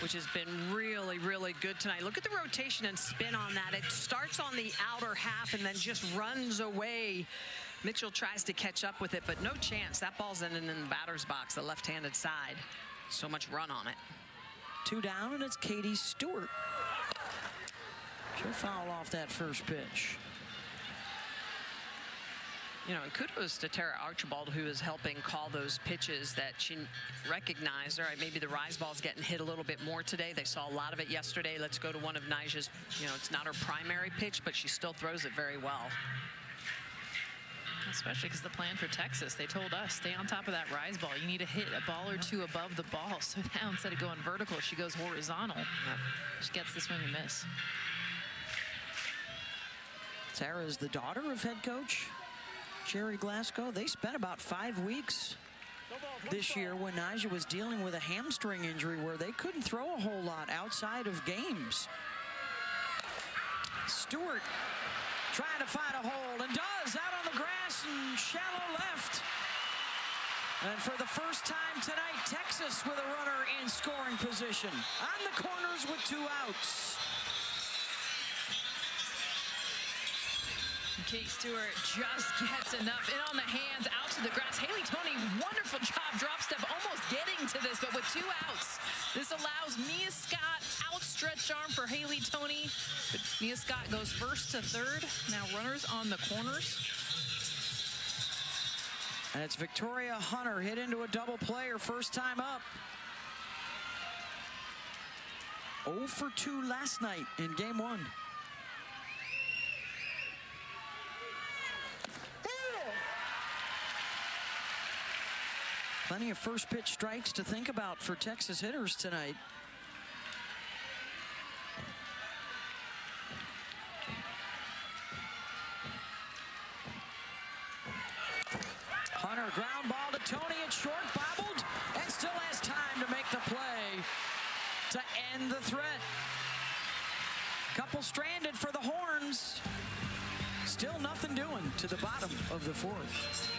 which has been really, really good tonight. Look at the rotation and spin on that. It starts on the outer half and then just runs away. Mitchell tries to catch up with it, but no chance. That ball's in the batter's box, the left-handed side. So much run on it. 2 down, and it's Katie Stewart. She'll foul off that first pitch. You know, and kudos to Tara Archibald, who is helping call those pitches that she recognized. All right, maybe the rise ball's getting hit a little bit more today. They saw a lot of it yesterday. Let's go to one of Nyjah's, you know, it's not her primary pitch, but she still throws it very well. Especially because the plan for Texas, they told us, stay on top of that rise ball. You need to hit a ball or two above the ball. So now instead of going vertical, she goes horizontal. She gets the swing and miss. Sarah is the daughter of head coach Jerry Glasgow. They spent about 5 weeks this year when Nyjah was dealing with a hamstring injury where they couldn't throw a whole lot outside of games. Stewart trying to find a hold and does, out on the grass and shallow left. And for the first time tonight, Texas with a runner in scoring position. On the corners with 2 outs. Kate Stewart just gets enough in on the hands, out to the grass. Haley Toney, wonderful job, drop step, almost getting to this, but with 2 outs. This allows Mia Scott, outstretched arm for Haley Toney. But Mia Scott goes first to third. Now runners on the corners. And it's Victoria Hunter hit into a double play, her first time up. 0 for 2 last night in game 1. Plenty of first pitch strikes to think about for Texas hitters tonight. Hunter, ground ball to Toney, it's short, bobbled, and still has time to make the play to end the threat. Couple stranded for the Horns. Still nothing doing to the bottom of the 4th.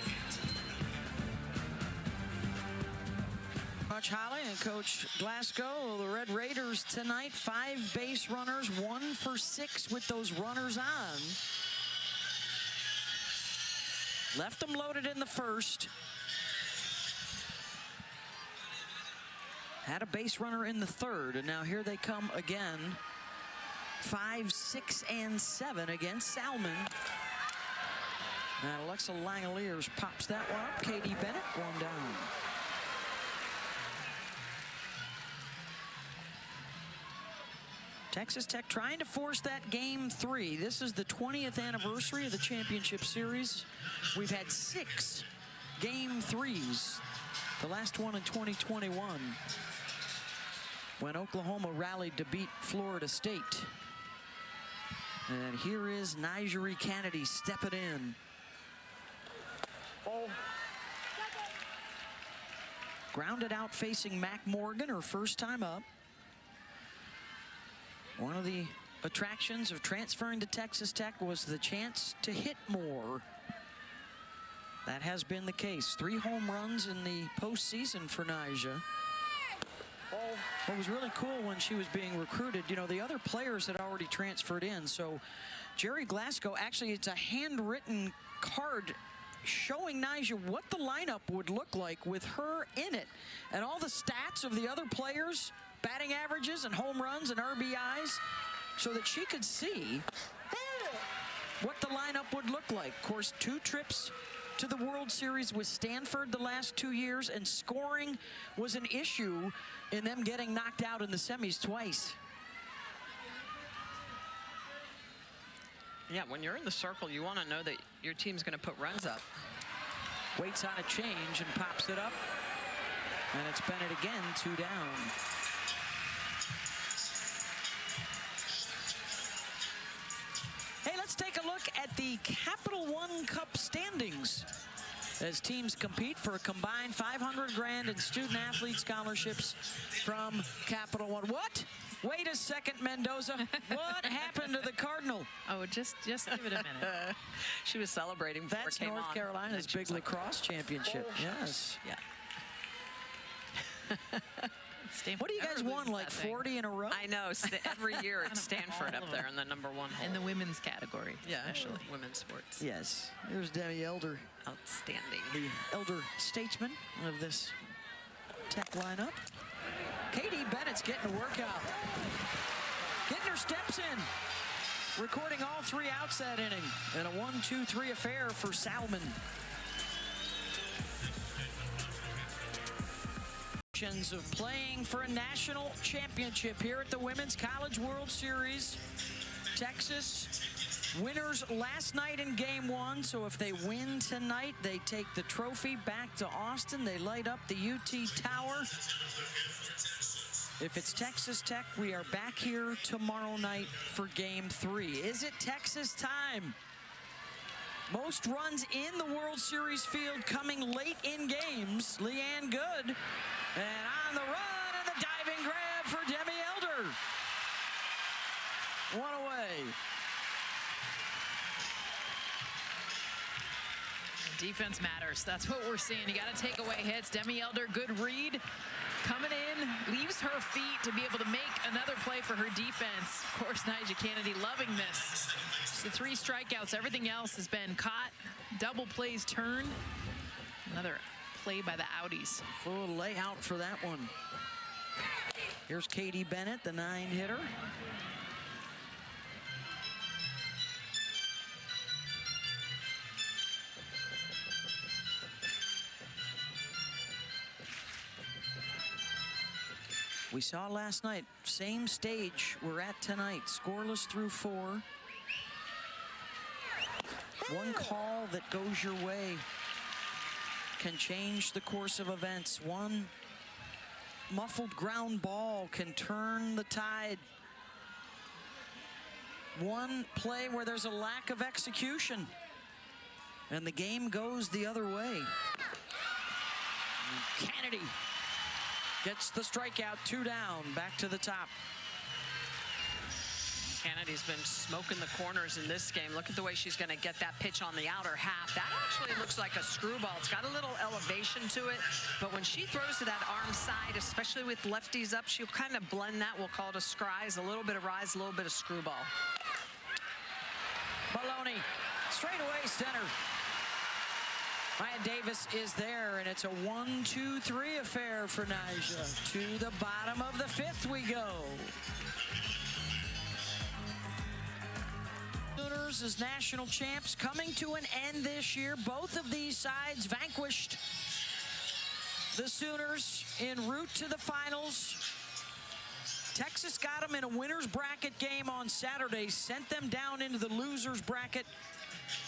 Coach Holly and Coach Glasgow, the Red Raiders tonight, 5 base runners, 1 for 6 with those runners on. Left them loaded in the first. Had a base runner in the third, and now here they come again. 5, 6, and 7 against Salmon. And Alexa Langoliers pops that one up. Katie Bennett, 1 down. Texas Tech trying to force that game 3. This is the 20th anniversary of the championship series. We've had 6 game 3s. The last one in 2021 when Oklahoma rallied to beat Florida State. And here is Nyjah Kennedy stepping in. Grounded out facing Mac Morgan, her first time up. One of the attractions of transferring to Texas Tech was the chance to hit more. That has been the case. 3 home runs in the postseason for Nyjah. What was really cool when she was being recruited, you know, the other players had already transferred in. So Jerry Glasgow, actually, it's a handwritten card showing Nyjah what the lineup would look like with her in it. And all the stats of the other players, batting averages and home runs and RBIs, so that she could see what the lineup would look like. Of course, 2 trips to the World Series with Stanford the last 2 years, and scoring was an issue in them getting knocked out in the semis twice. Yeah, when you're in the circle, you want to know that your team's going to put runs up. Waits on a change and pops it up. And it's Bennett again, 2 down. Hey, let's take a look at the Capital One Cup standings as teams compete for a combined $500 grand in student athlete scholarships from Capital One. What? Wait a second, Mendoza. What happened to the Cardinal? Oh, just give it a minute. She was celebrating before That's it came North on. Carolina's big lacrosse championship. Yes. Yeah. What do you guys won, like 40 in a row? I know. Every year it's Stanford up there in the #1 hole. In the women's category, yeah, especially. Women's sports. Yes. There's Debbie Elder, Outstanding. the elder statesman of this Tech lineup. Katie Bennett's getting a workout. Getting her steps in. Recording all 3 outs that inning. And a 1-2-3 affair for Salmon. Of playing for a national championship here at the Women's College World Series. Texas Winners last night in game 1, so if they win tonight, they take the trophy back to Austin. They light up the UT Tower. If it's Texas Tech, we are back here tomorrow night for game 3. Is it Texas time? Most runs in the World Series field coming late in games. Leanne Good. And on the run, and the diving grab for Demi Elder. One away. Defense matters. That's what we're seeing. You got to take away hits. Demi Elder, good read. Coming in, leaves her feet to be able to make another play for her defense. Of course, Nyjah Kennedy loving this. Just the 3 strikeouts. Everything else has been caught. Double plays turned. Another play by the Audis. Full layout for that one. Here's Katie Bennett, the 9-hitter. We saw last night, same stage we're at tonight, scoreless through 4. One call that goes your way can change the course of events. One muffled ground ball can turn the tide. One play where there's a lack of execution, and the game goes the other way. Kennedy gets the strikeout, 2 down, back to the top. Kennedy's been smoking the corners in this game. Look at the way she's going to get that pitch on the outer half. That actually looks like a screwball. It's got a little elevation to it, but when she throws to that arm side, especially with lefties up, she'll kind of blend that. We'll call it a scries, a little bit of rise, a little bit of screwball. Maloney, straight away center. Maya Davis is there, and it's a 1-2-3 affair for Nyjah. To the bottom of the 5th we go. Sooners as national champs coming to an end this year. Both of these sides vanquished the Sooners en route to the finals. Texas got them in a winner's bracket game on Saturday, sent them down into the loser's bracket.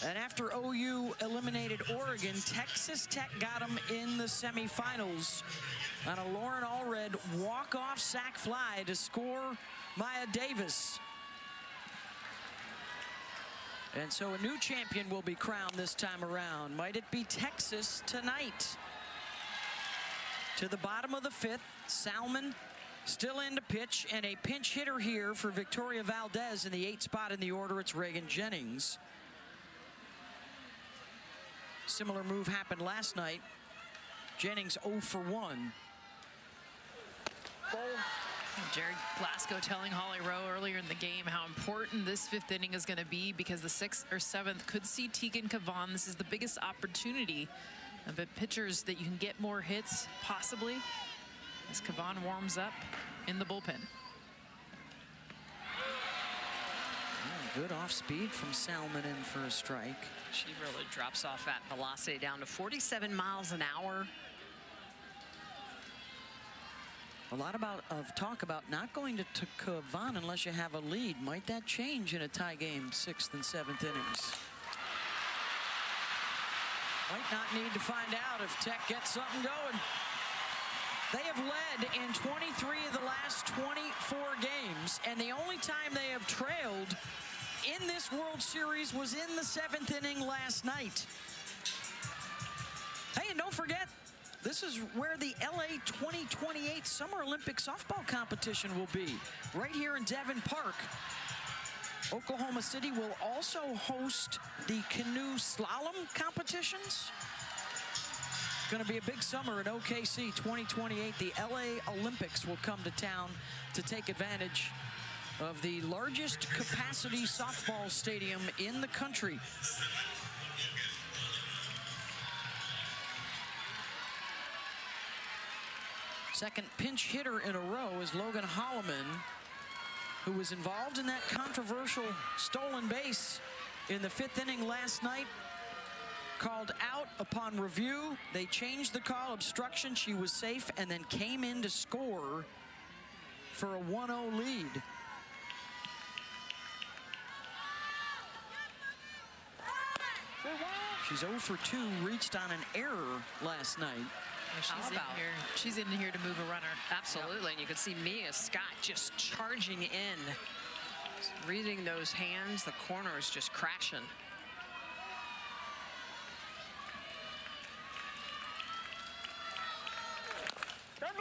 And after OU eliminated Oregon, Texas Tech got them in the semifinals on a Lauren Allred walk-off sac fly to score Maya Davis. And so a new champion will be crowned this time around. Might it be Texas tonight? To the bottom of the 5th, Salmon still in to pitch, and a pinch hitter here for Victoria Valdez in the 8th spot in the order. It's Reagan Jennings. Similar move happened last night. Jennings 0 for 1. Jared Glasgow telling Holly Rowe earlier in the game how important this 5th inning is going to be, because the 6th or 7th could see Tegan Kavan. This is the biggest opportunity of pitchers that you can get more hits, possibly, as Kavan warms up in the bullpen. Good off speed from Salmon in for a strike. She really drops off that velocity down to 47 miles an hour. A lot of talk about not going to Kavan unless you have a lead. Might that change in a tie game, 6th and 7th innings? Might not need to find out if Tech gets something going. They have led in 23 of the last 24 games, and the only time they have trailed in this World Series was in the 7th inning last night. Hey, and don't forget, this is where the LA 2028 Summer Olympic softball competition will be, right here in Devon Park. Oklahoma City will also host the canoe slalom competitions. Going to be a big summer in OKC 2028. The LA Olympics will come to town to take advantage of the largest capacity softball stadium in the country. Second pinch hitter in a row is Logan Holloman, who was involved in that controversial stolen base in the 5th inning last night. Called out upon review. They changed the call, obstruction. She was safe, and then came in to score for a 1-0 lead. She's 0 for 2, reached on an error last night. She's in here to move a runner. Absolutely, and you can see Mia Scott just charging in. Reading those hands, the corner is just crashing. That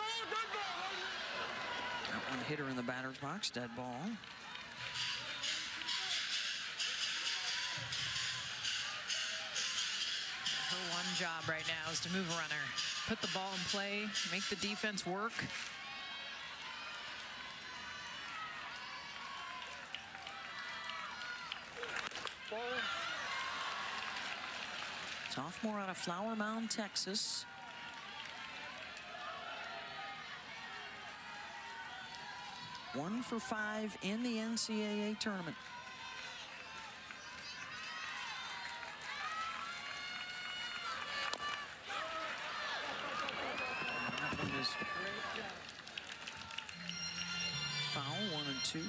one hit her in the batter's box, dead ball. Her one job right now is to move a runner, put the ball in play, make the defense work. Sophomore out of Flower Mound, Texas. One for 5 in the NCAA tournament. That one is foul, 1 and 2.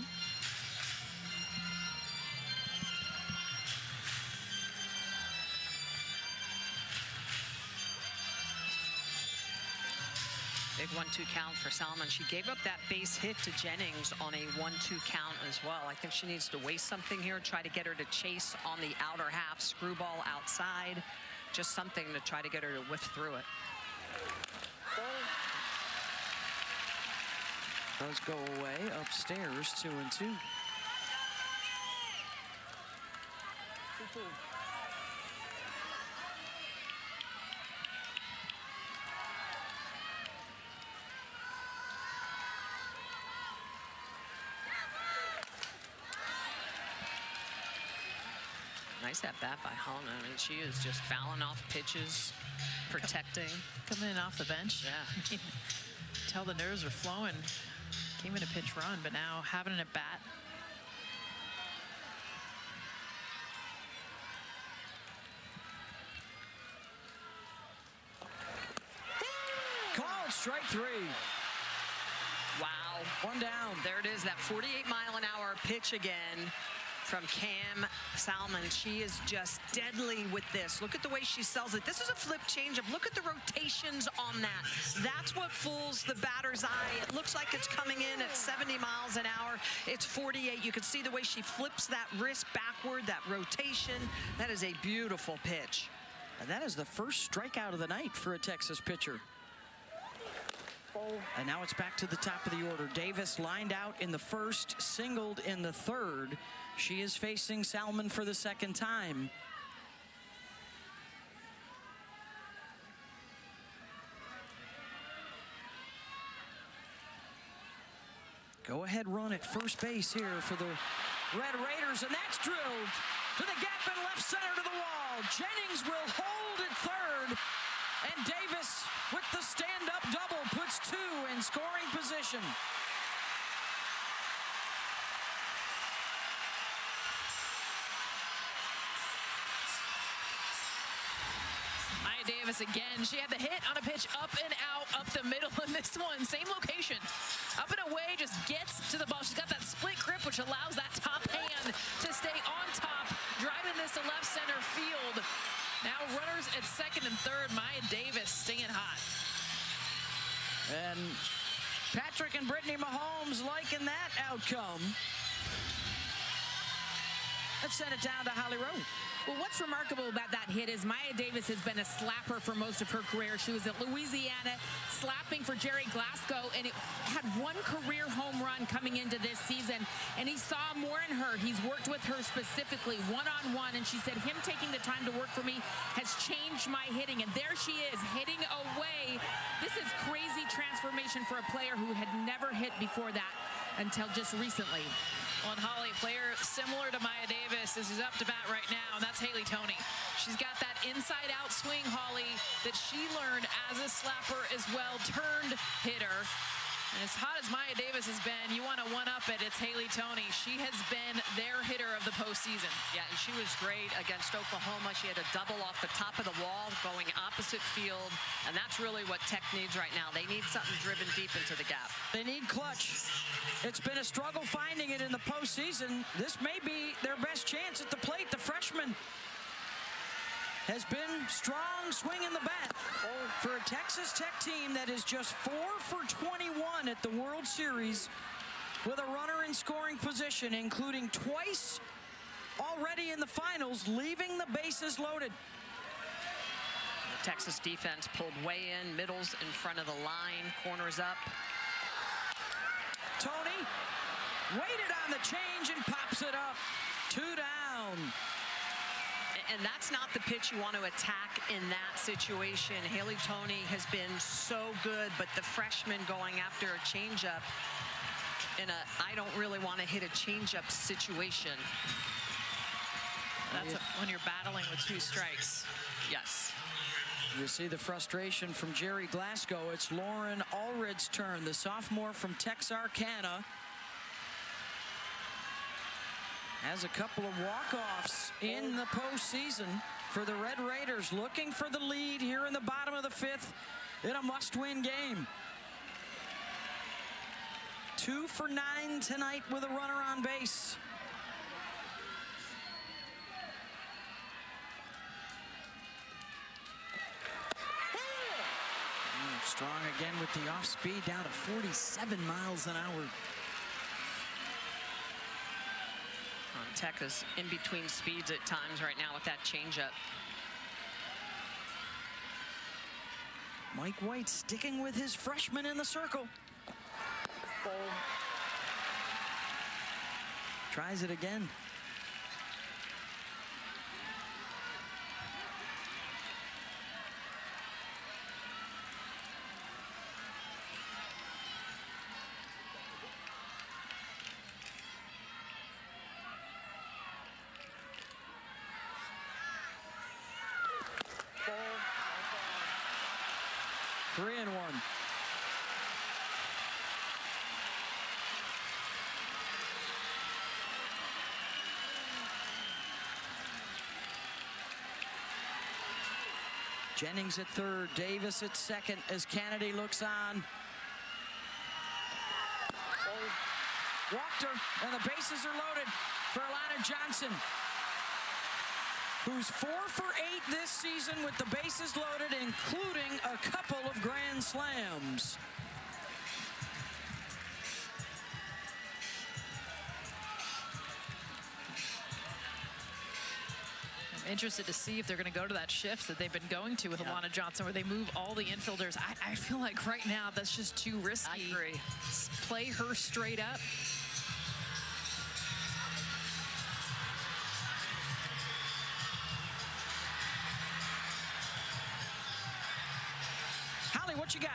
Big 1-2 count for Salmon. She gave up that base hit to Jennings on a 1-2 count as well. I think she needs to waste something here, try to get her to chase on the outer half, screwball outside, just something to try to get her to whiff through it. Does go away upstairs, 2 and 2. Nice at bat by Hona. I mean, she is just fouling off pitches, protecting. Coming in off the bench. Yeah. Tell the nerves are flowing. Came in a pitch run, but now having it at bat. Called strike 3. Wow. 1 down. There it is, that 48-mile-an-hour pitch again from Cam Salmon. She is just deadly with this. Look at the way she sells it. This is a flip changeup. Look at the rotations on that. That's what fools the batter's eye. It looks like it's coming in at 70 miles an hour. It's 48. You can see the way she flips that wrist backward, that rotation. That is a beautiful pitch. And that is the first strikeout of the night for a Texas pitcher. And now it's back to the top of the order. Davis lined out in the first, singled in the third. She is facing Salmon for the second time. Go ahead run at first base here for the Red Raiders, and that's drilled to the gap in left center to the wall. Jennings will hold at third, and Davis with the stand-up double puts 2 in scoring position. Maya Davis again. She had the hit on a pitch up and out, up the middle in this one. Same location. Up and away, just gets to the ball. She's got that split grip, which allows that top hand to stay on top, driving this to left center field. Now runners at second and third. Maya Davis staying hot. And Patrick and Brittany Mahomes liking that outcome. Let's send it down to Holly Rowe. Well, what's remarkable about that hit is Maya Davis has been a slapper for most of her career. She was at Louisiana slapping for Jerry Glasgow, and it had 1 career home run coming into this season, and he saw more in her. He's worked with her specifically one-on-one, and she said him taking the time to work for me has changed my hitting, and there she is hitting away. This is crazy transformation for a player who had never hit before that until just recently. On Holly, player similar to Maya Davis is up to bat right now, and that's Haley Toney. She's got that inside-out swing, Holly, that she learned as a slapper as well, turned hitter. And as hot as Maya Davis has been, you want to one-up it, it's Haley Toney. She has been their hitter of the postseason. Yeah, and she was great against Oklahoma. She had a double off the top of the wall going opposite field, and that's really what Tech needs right now. They need something driven deep into the gap. They need clutch. It's been a struggle finding it in the postseason. This may be their best chance at the plate, the freshman. has been strong swing in the bat for a Texas Tech team that is just 4 for 21 at the World Series with a runner in scoring position, including twice already in the finals, leaving the bases loaded. The Texas defense pulled way in, middles in front of the line, corners up. Tony waited on the change and pops it up. 2 down. And that's not the pitch you want to attack in that situation. Haley Toney has been so good, but the freshman going after a changeup in a I don't really want to hit a changeup situation. That's when you're battling with 2 strikes. Yes. You see the frustration from Jerry Glasgow. It's Lauren Allred's turn, the sophomore from Texarkana. Has a couple of walk-offs in the postseason for the Red Raiders, looking for the lead here in the bottom of the 5th in a must-win game. 2 for 9 tonight with a runner on base. Strong again with the off speed, down to 47 miles an hour. Tech is in between speeds at times right now with that changeup. Mike White sticking with his freshman in the circle. Tries it again. Three and one. Jennings at third, Davis at second as Kennedy looks on. Walked her, and the bases are loaded for Alana Johnson, who's 4 for 8 this season with the bases loaded, including a couple of grand slams. I'm interested to see if they're going to go to that shift that they've been going to with Alana Johnson, where they move all the infielders. I feel like right now that's just too risky. I agree. Play her straight up. Holly, what you got?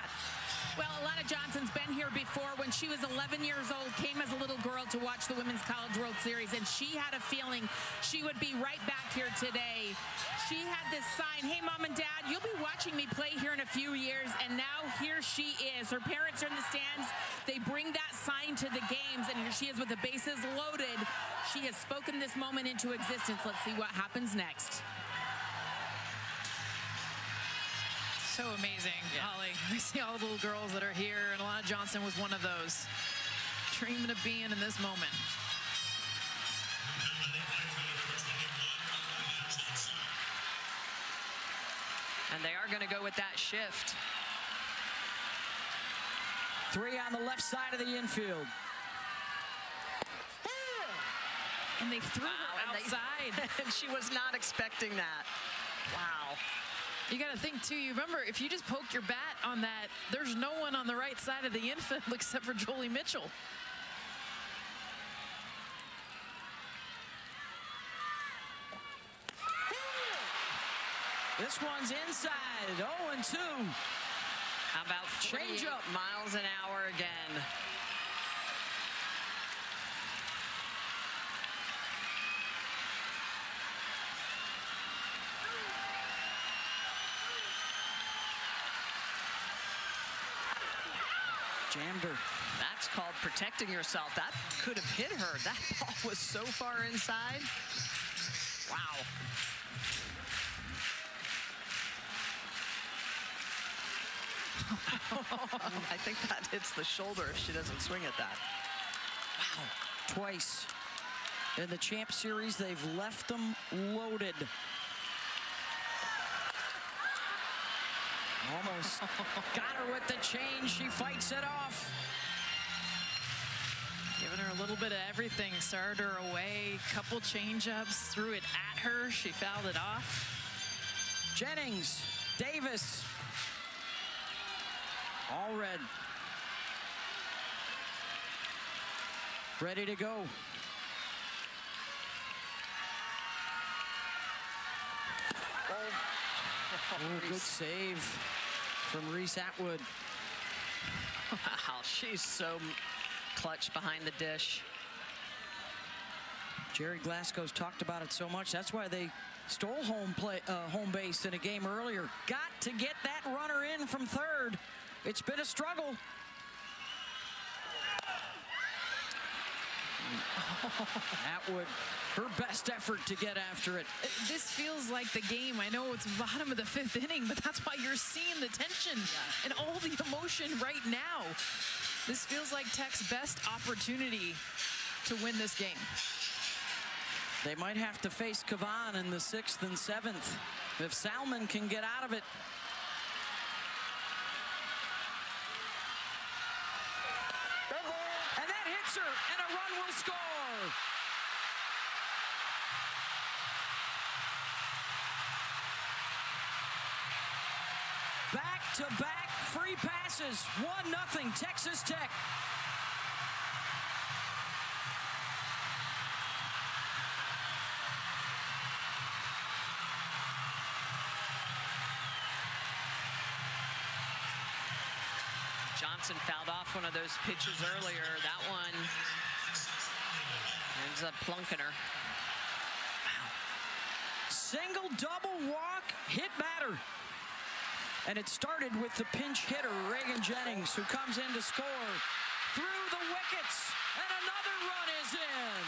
Well, Alana Johnson's been here before. When she was 11 years old, came as a little girl to watch the Women's College World Series, and she had a feeling she would be right back here today. She had this sign, "Hey, Mom and Dad, you'll be watching me play here in a few years," and now here she is. Her parents are in the stands. They bring that sign to the games, and here she is with the bases loaded. She has spoken this moment into existence. Let's see what happens next. So amazing, Holly. We see all the little girls that are here, and Alana Johnson was one of those, dreaming of being in this moment. And they are going to go with that shift. 3 on the left side of the infield. And they threw her outside. And she was not expecting that. Wow. You got to think, too, you remember, if you just poke your bat on that, there's no one on the right side of the infield except for Jolie Mitchell. This one's inside, 0-2. How about change up miles an hour again? Jammed her. That's called protecting yourself. That could have hit her. That ball was so far inside. Wow. I think that hits the shoulder if she doesn't swing at that. Wow. Twice in the Champ Series, they've left them loaded. Almost got her with the change. She fights it off. Giving her a little bit of everything. Started her away. Couple change-ups. Threw it at her. She fouled it off. Jennings, Davis. All red. Ready to go. Oh, good save from Reese Atwood. Wow, she's so clutch behind the dish. Jerry Glasgow's talked about it so much. That's why they stole home base in a game earlier. Got to get that runner in from third. It's been a struggle. Atwood, her best effort to get after it. This feels like the game. I know it's bottom of the 5th inning, but that's why you're seeing the tension and all the emotion right now. This feels like Tech's best opportunity to win this game. They might have to face Kavan in the 6th and 7th if Salmon can get out of it. And that hits her, and a run will score. Back-to-back free passes. 1-0 Texas Tech. Johnson fouled off one of those pitches earlier. That one ends up plunking her. Wow. Single, double, walk, hit batter. And it started with the pinch hitter, Reagan Jennings, who comes in to score through the wickets. And another run is in.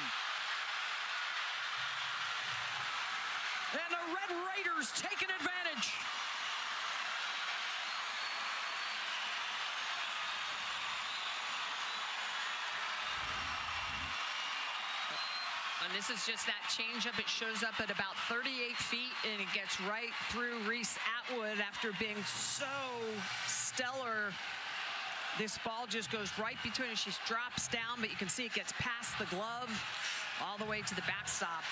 And the Red Raiders taking advantage. And this is just that changeup. It shows up at about 38 feet, and it gets right through Reese Atwood after being so stellar. This ball just goes right between her. She drops down, but you can see it gets past the glove all the way to the backstop.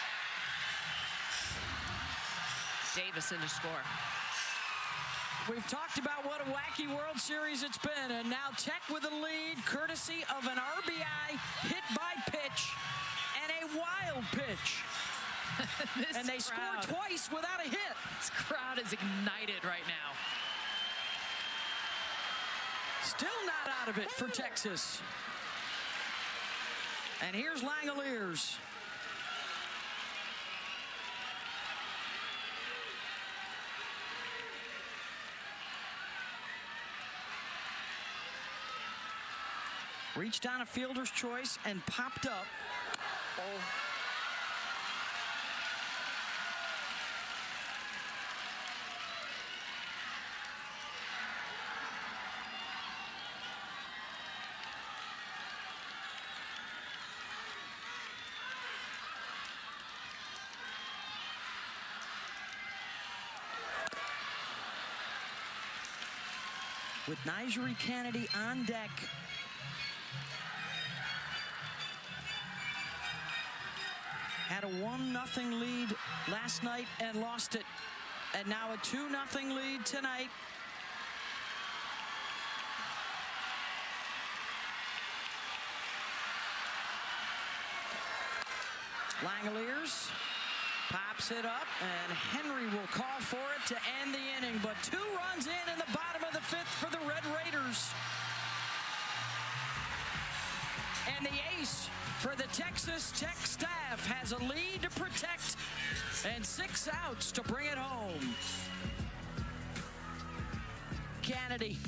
Davis in to score. We've talked about what a wacky World Series it's been, and now Tech with a lead, courtesy of an RBI hit by pitch and a wild pitch. And they scored twice without a hit. This crowd is ignited right now. Still not out of it for Texas. And here's Langoliers. Reached on a fielder's choice and popped up. With Nigeri Kennedy on deck. Had a 1-0 lead last night and lost it. And now a 2-0 lead tonight. Langoliers pops it up, and Henry will call for it to end the inning. But 2 runs in the bottom of the 5th for the Red Raiders. And the ace for the Texas Tech staff has a lead to protect and 6 outs to bring it home. Kennedy.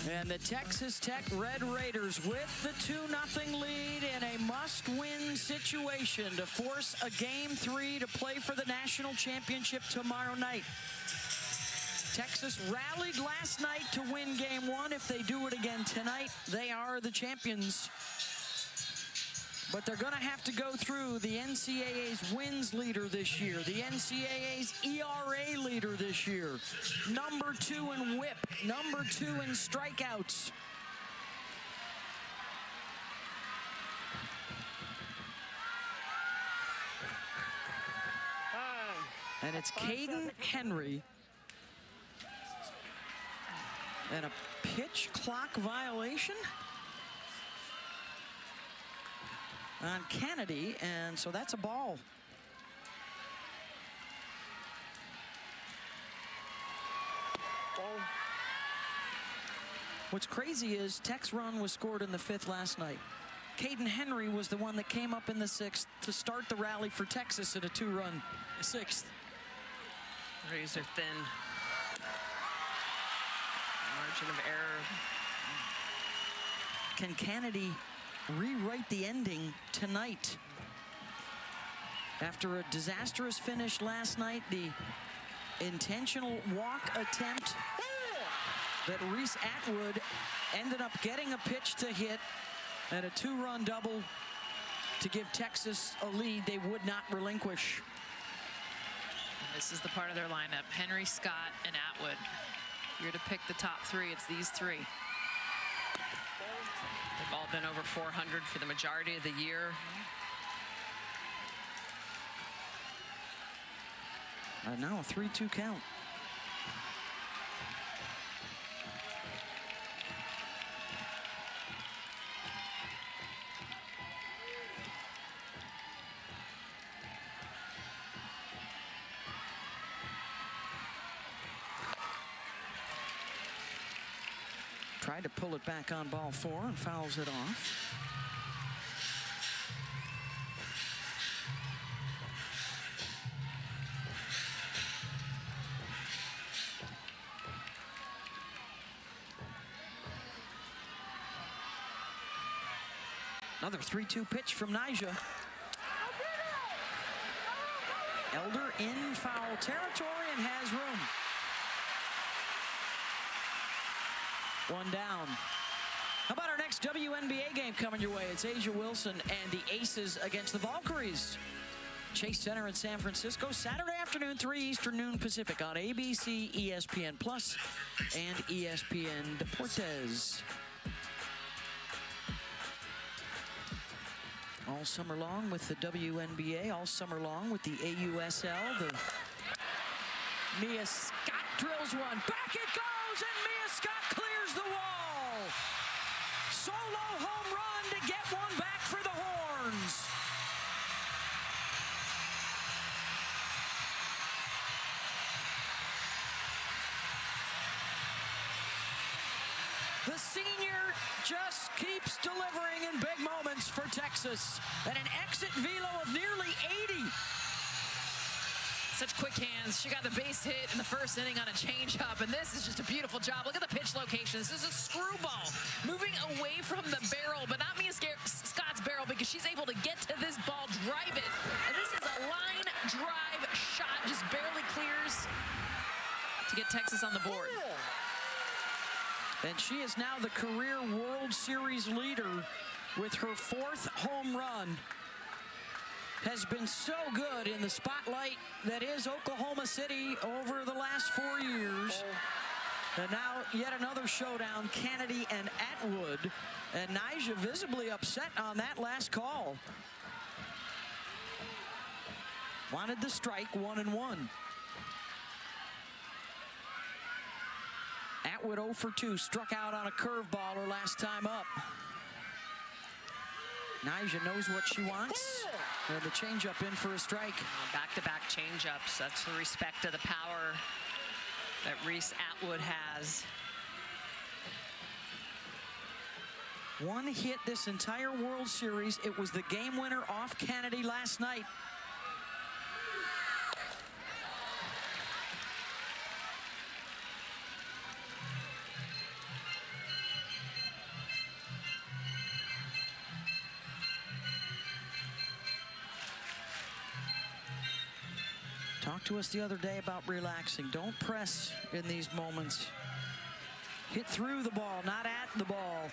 And the Texas Tech Red Raiders with the 2-0 lead in a must-win situation to force a Game 3 to play for the national championship tomorrow night. Texas rallied last night to win Game 1. If they do it again tonight, they are the champions. But they're going to have to go through the NCAA's wins leader this year, the NCAA's ERA leader this year, number 2 in whip, number 2 in strikeouts. And it's Caden Henry. And a pitch clock violation on Kennedy, and so that's a ball. What's crazy is Tech's run was scored in the 5th last night. Caden Henry was the one that came up in the 6th to start the rally for Texas in a 2-run 6th. Razor thin margin of error. Can Kennedy rewrite the ending tonight? After a disastrous finish last night, the intentional walk attempt that Reese Atwood ended up getting a pitch to hit, and a 2-run double to give Texas a lead they would not relinquish. This is the part of their lineup: Henry, Scott, and Atwood. If you're to pick the top 3, it's these 3. They've all been over 400 for the majority of the year. And now a 3-2 count. Tried to pull it back on ball 4 and fouls it off. Another 3-2 pitch from Nyjah. Elder in foul territory and has room. 1 down. How about our next WNBA game coming your way? It's Asia Wilson and the Aces against the Valkyries. Chase Center in San Francisco, Saturday afternoon, 3 Eastern, noon Pacific on ABC, ESPN Plus, and ESPN Deportes. All summer long with the WNBA, all summer long with the AUSL. The Mia Scott drills one. Back it goes, and Mia Scott clears the wall. Solo home run to get one back for the Horns. The senior just keeps delivering in big moments for Texas. And an exit velo of nearly 80. Such quick hands. She got the base hit in the first inning on a changeup, and this is just a beautiful job. Look at the pitch location. This is a screwball moving away from the barrel, but not Mia Scott's barrel, because she's able to get to this ball, drive it, and this is a line drive shot, just barely clears to get Texas on the board. And she is now the career World Series leader with her 4th home run. Has been so good in the spotlight that is Oklahoma City over the last 4 years. And now yet another showdown, Kennedy and Atwood. And Nyjah visibly upset on that last call. Wanted the strike, 1-1. Atwood 0 for 2, struck out on a curveball her last time up. Nyjah knows what she wants. And the changeup in for a strike. Back-to-back changeups. That's the respect of the power that Reese Atwood has. One hit this entire World Series. It was the game winner off Kennedy last night. Talked to us the other day about relaxing. Don't press in these moments. Hit through the ball, not at the ball.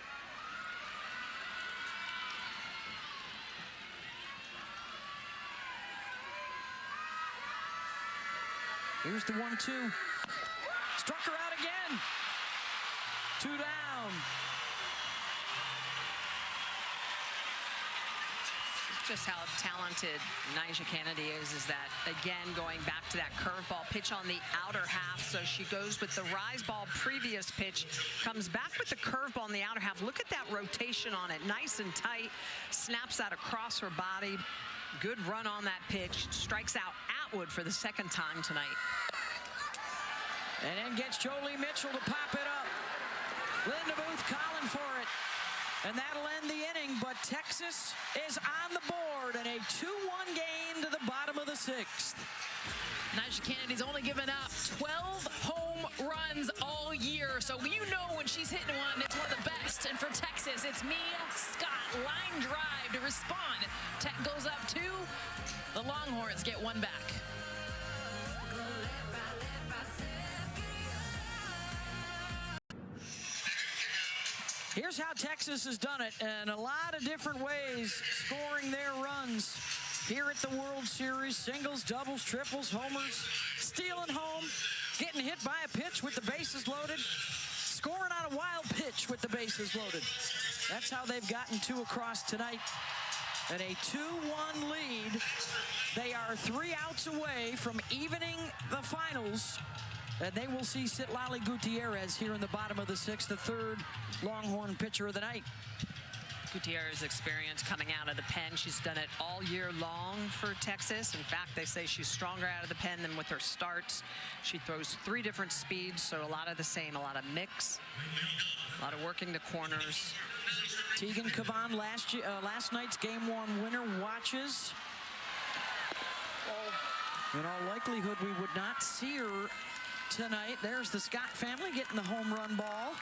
Here's the 1-2. Struck her out again. 2 down. Just how talented Nyjah Kennedy is that, again, going back to that curveball pitch on the outer half. So she goes with the rise ball previous pitch, comes back with the curveball in the outer half. Look at that rotation on it, nice and tight, snaps that across her body. Good run on that pitch, strikes out Atwood for the second time tonight. And then gets Jolie Mitchell to pop it up. Linda Booth calling for it. And that'll end the inning, but Texas is on the board in a 2-1 game to the bottom of the 6th. Nyjah Kennedy's only given up 12 home runs all year, so you know when she's hitting one, it's one of the best. And for Texas, it's Mia Scott, line drive to respond. Tech goes up 2. The Longhorns get 1 back. Here's how Texas has done it in a lot of different ways, scoring their runs here at the World Series. Singles, doubles, triples, homers, stealing home, getting hit by a pitch with the bases loaded, scoring on a wild pitch with the bases loaded. That's how they've gotten 2 across tonight. And a 2-1 lead. They are 3 outs away from evening the finals. And they will see Citlali Gutierrez here in the bottom of the 6th, the 3rd Longhorn pitcher of the night. Gutierrez's experience coming out of the pen. She's done it all year long for Texas. In fact, they say she's stronger out of the pen than with her starts. She throws 3 different speeds, so a lot of the same, a lot of mix, a lot of working the corners. Tegan Cavan, last night's Game 1 winner, watches. In all likelihood, we would not see her tonight. There's the Scott family getting the home run ball.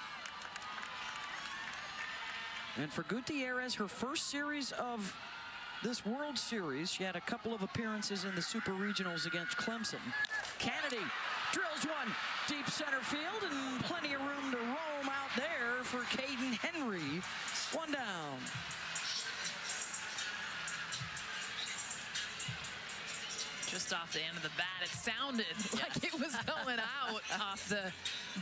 And for Gutierrez, her first series of this World Series, she had a couple of appearances in the Super Regionals against Clemson. Kennedy drills one deep center field, and plenty of room to roam out there for Caden Henry. 1 down. Just off the end of the bat, it sounded like it was going out off the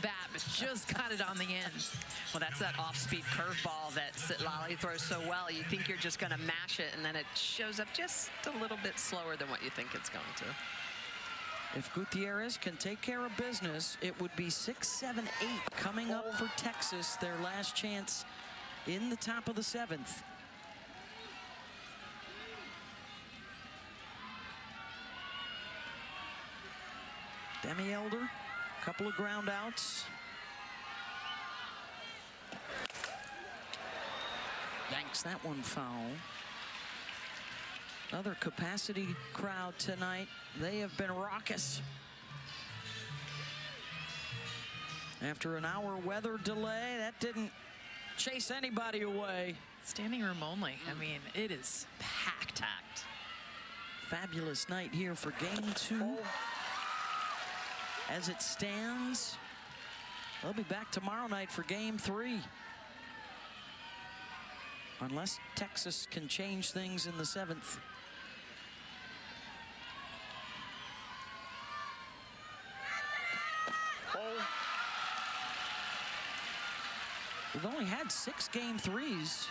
bat, but just got it on the end. Well, that's that off-speed curveball that Citlali throws so well. You think you're just going to mash it, and then it shows up just a little bit slower than what you think it's going to. If Gutierrez can take care of business, it would be 6, 7, 8 coming up for Texas, their last chance in the top of the 7th. Demi Elder, couple of ground outs. Yanks that one foul. Another capacity crowd tonight. They have been raucous. After an hour weather delay, that didn't chase anybody away. Standing room only. I mean, it is packed. Fabulous night here for Game 2. As it stands, they'll be back tomorrow night for Game 3. Unless Texas can change things in the 7th. We've only had 6 Game 3s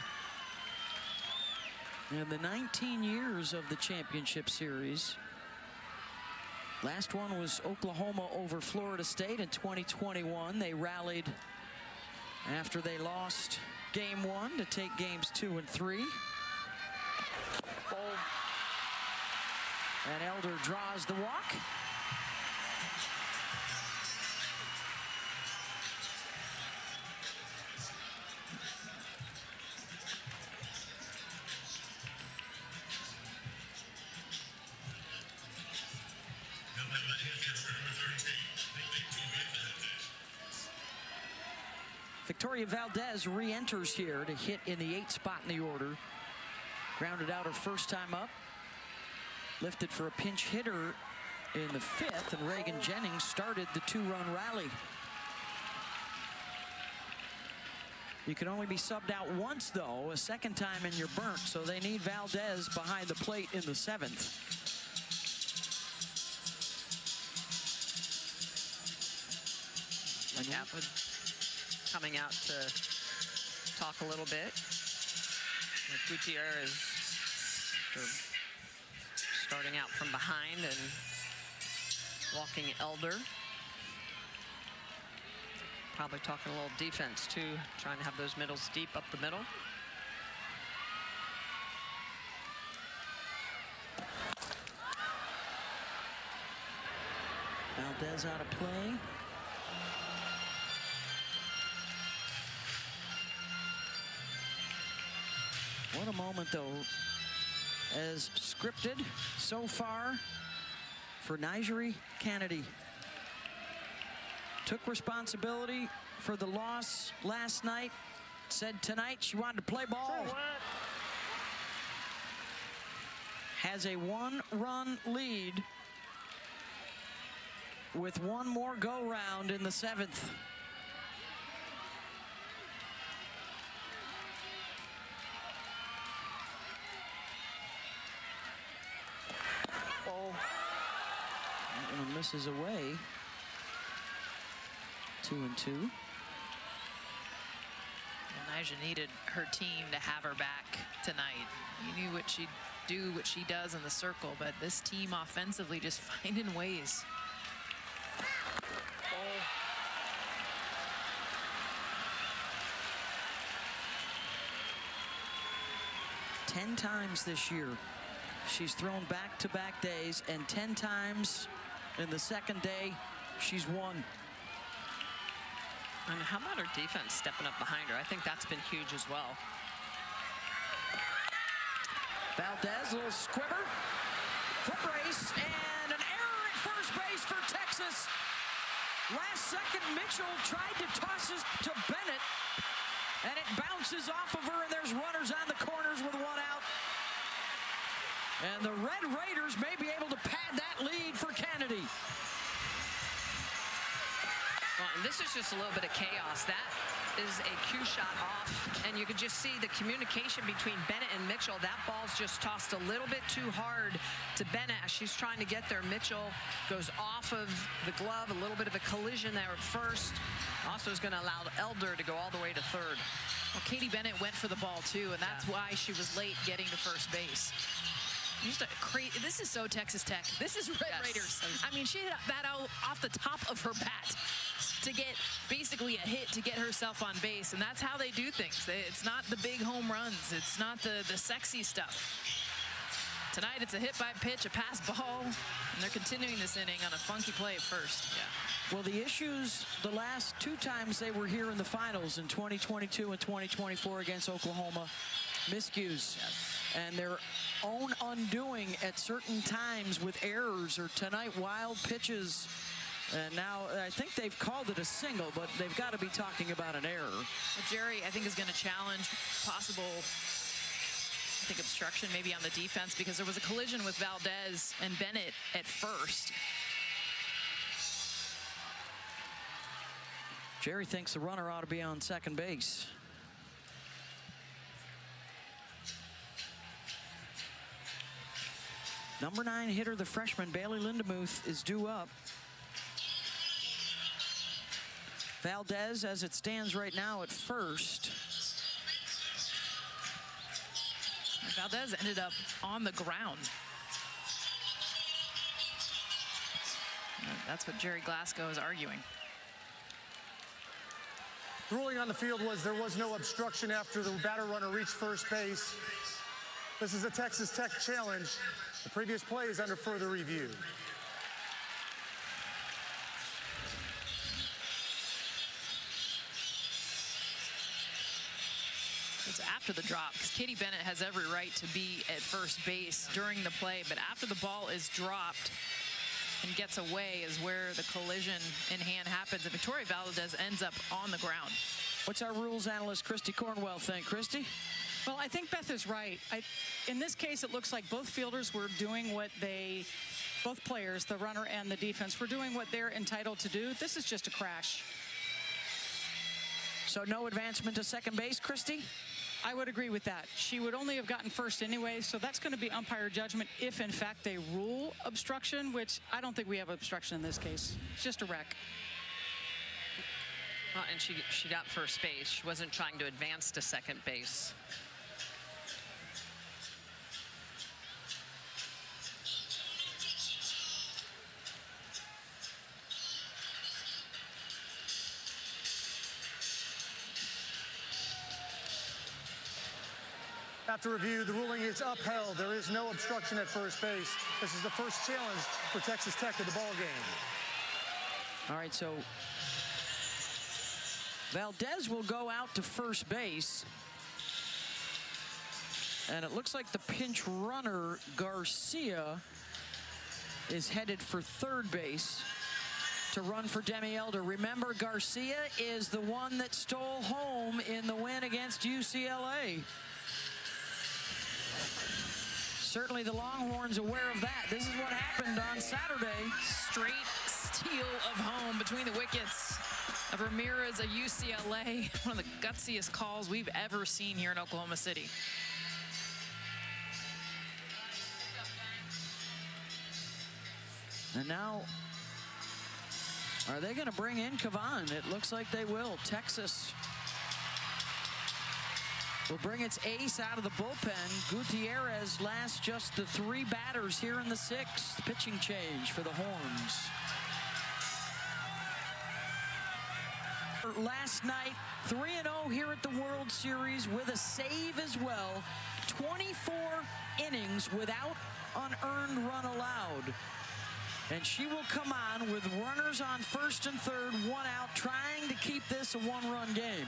in the 19 years of the championship series. Last one was Oklahoma over Florida State in 2021. They rallied after they lost Game 1 to take Games 2 and 3. And Elder draws the walk. Victoria Valdez re-enters here to hit in the 8th spot in the order. Grounded out her first time up. Lifted for a pinch hitter in the 5th, and Reagan Jennings started the 2-run rally. You can only be subbed out once, though. A second time and you're burnt, so they need Valdez behind the plate in the 7th. Atwood coming out to talk a little bit. Gutierrez starting out from behind and walking Elder. Probably talking a little defense too, trying to have those middles deep up the middle. Valdez out of play. What a moment, though, as scripted so far for Nigeri Kennedy. Took responsibility for the loss last night. Said tonight she wanted to play ball. Has a 1-run lead with one more go-round in the 7th. That one misses away. 2-2. Nyjah needed her team to have her back tonight. You knew what she'd do, what she does in the circle, but this team offensively just finding ways. 10 times this year she's thrown back-to-back days, and 10 times in the second day she's won. And how about her defense stepping up behind her? I think that's been huge as well. Valdez, a little squibber, foot race, and an error at first base for Texas. Last second, Mitchell tried to toss it to Bennett, and it bounces off of her, and there's runners on the corners with one out. And the Red Raiders may be able to pad that lead for Kennedy. Well, and this is just a little bit of chaos. That is a cue shot off, and you could just see the communication between Bennett and Mitchell. That ball's just tossed a little bit too hard to Bennett as she's trying to get there. Mitchell goes off of the glove, a little bit of a collision there at first. Also is going to allow Elder to go all the way to third. Well, Katie Bennett went for the ball too, and that's why she was late getting to first base. Just a crazy. This is so Texas Tech. This is Red Raiders. I mean, she hit that out off the top of her bat to get basically a hit to get herself on base, and that's how they do things. It's not the big home runs. It's not the sexy stuff. Tonight, it's a hit by pitch, a pass ball, and they're continuing this inning on a funky play at first. Yeah. Well, the issues the last 2 times they were here in the finals in 2022 and 2024 against Oklahoma, miscues. Yes. And their own undoing at certain times with errors, or tonight wild pitches. And now I think they've called it a single, but they've got to be talking about an error. Well, Jerry, I think, is going to challenge possible, obstruction maybe on the defense, because there was a collision with Valdez and Bennett at first. Jerry thinks the runner ought to be on second base. Number 9 hitter, the freshman Bailey Lindemuth, is due up. Valdez, as it stands right now, at first. Valdez ended up on the ground. That's what Jerry Glasgow is arguing. The ruling on the field was there was no obstruction after the batter runner reached first base. This is a Texas Tech challenge. The previous play is under further review. It's after the drop, because Katie Bennett has every right to be at first base during the play, but after the ball is dropped and gets away is where the collision in hand happens, and Victoria Valdez ends up on the ground. What's our rules analyst Christy Cornwell think? Christy? Well, I think Beth is right. In this case, it looks like both fielders were doing what both players, the runner and the defense, were doing what they're entitled to do. This is just a crash. So no advancement to second base, Christy? I would agree with that. She would only have gotten first anyway, so that's going to be umpire judgment if, in fact, they rule obstruction, which I don't think we have obstruction in this case. It's just a wreck. And she got first base. She wasn't trying to advance to second base. After review, the ruling is upheld. There is no obstruction at first base. This is the first challenge for Texas Tech in the ball game. All right, so Valdez will go out to first base. And it looks like the pinch runner, Garcia, is headed for third base to run for Demi Elder. Remember, Garcia is the one that stole home in the win against UCLA. Certainly the Longhorns aware of that. This is what happened on Saturday. Straight steal of home between the wickets of Ramirez of UCLA. One of the gutsiest calls we've ever seen here in Oklahoma City. And now, are they going to bring in Cavan? It looks like they will. Texas will bring its ace out of the bullpen. Gutierrez lasts just the 3 batters here in the 6th. Pitching change for the Horns. Last night, 3-0 here at the World Series with a save as well. 24 innings without an earned run allowed. And she will come on with runners on first and third, 1 out, trying to keep this a 1-run game.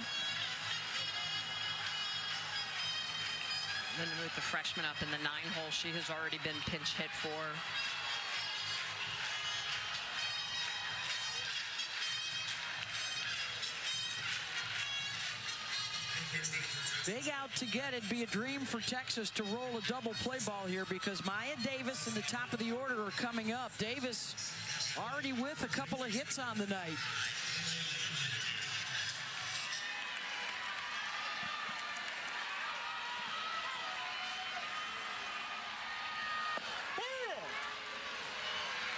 With the freshman up in the 9-hole, she has already been pinch hit for. Big out to get it. Be a dream for Texas to roll a double play ball here because Maya Davis and the top of the order are coming up. Davis already with a couple of hits on the night.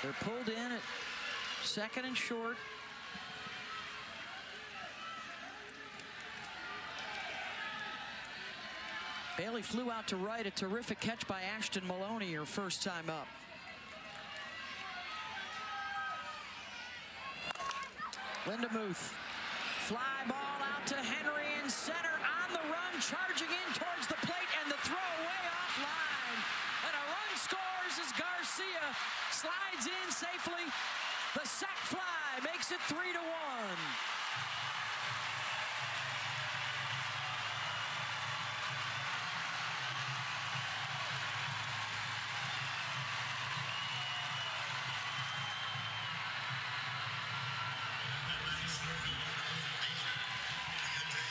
They're pulled in at second and short. Bailey flew out to right. A terrific catch by Ashton Maloney, her first time up. Linda Muth. Fly ball out to Henry in center on the run, charging in towards the plate, and the throw way offline. And a run scores as Garcia slides in safely. The sac fly makes it 3-1.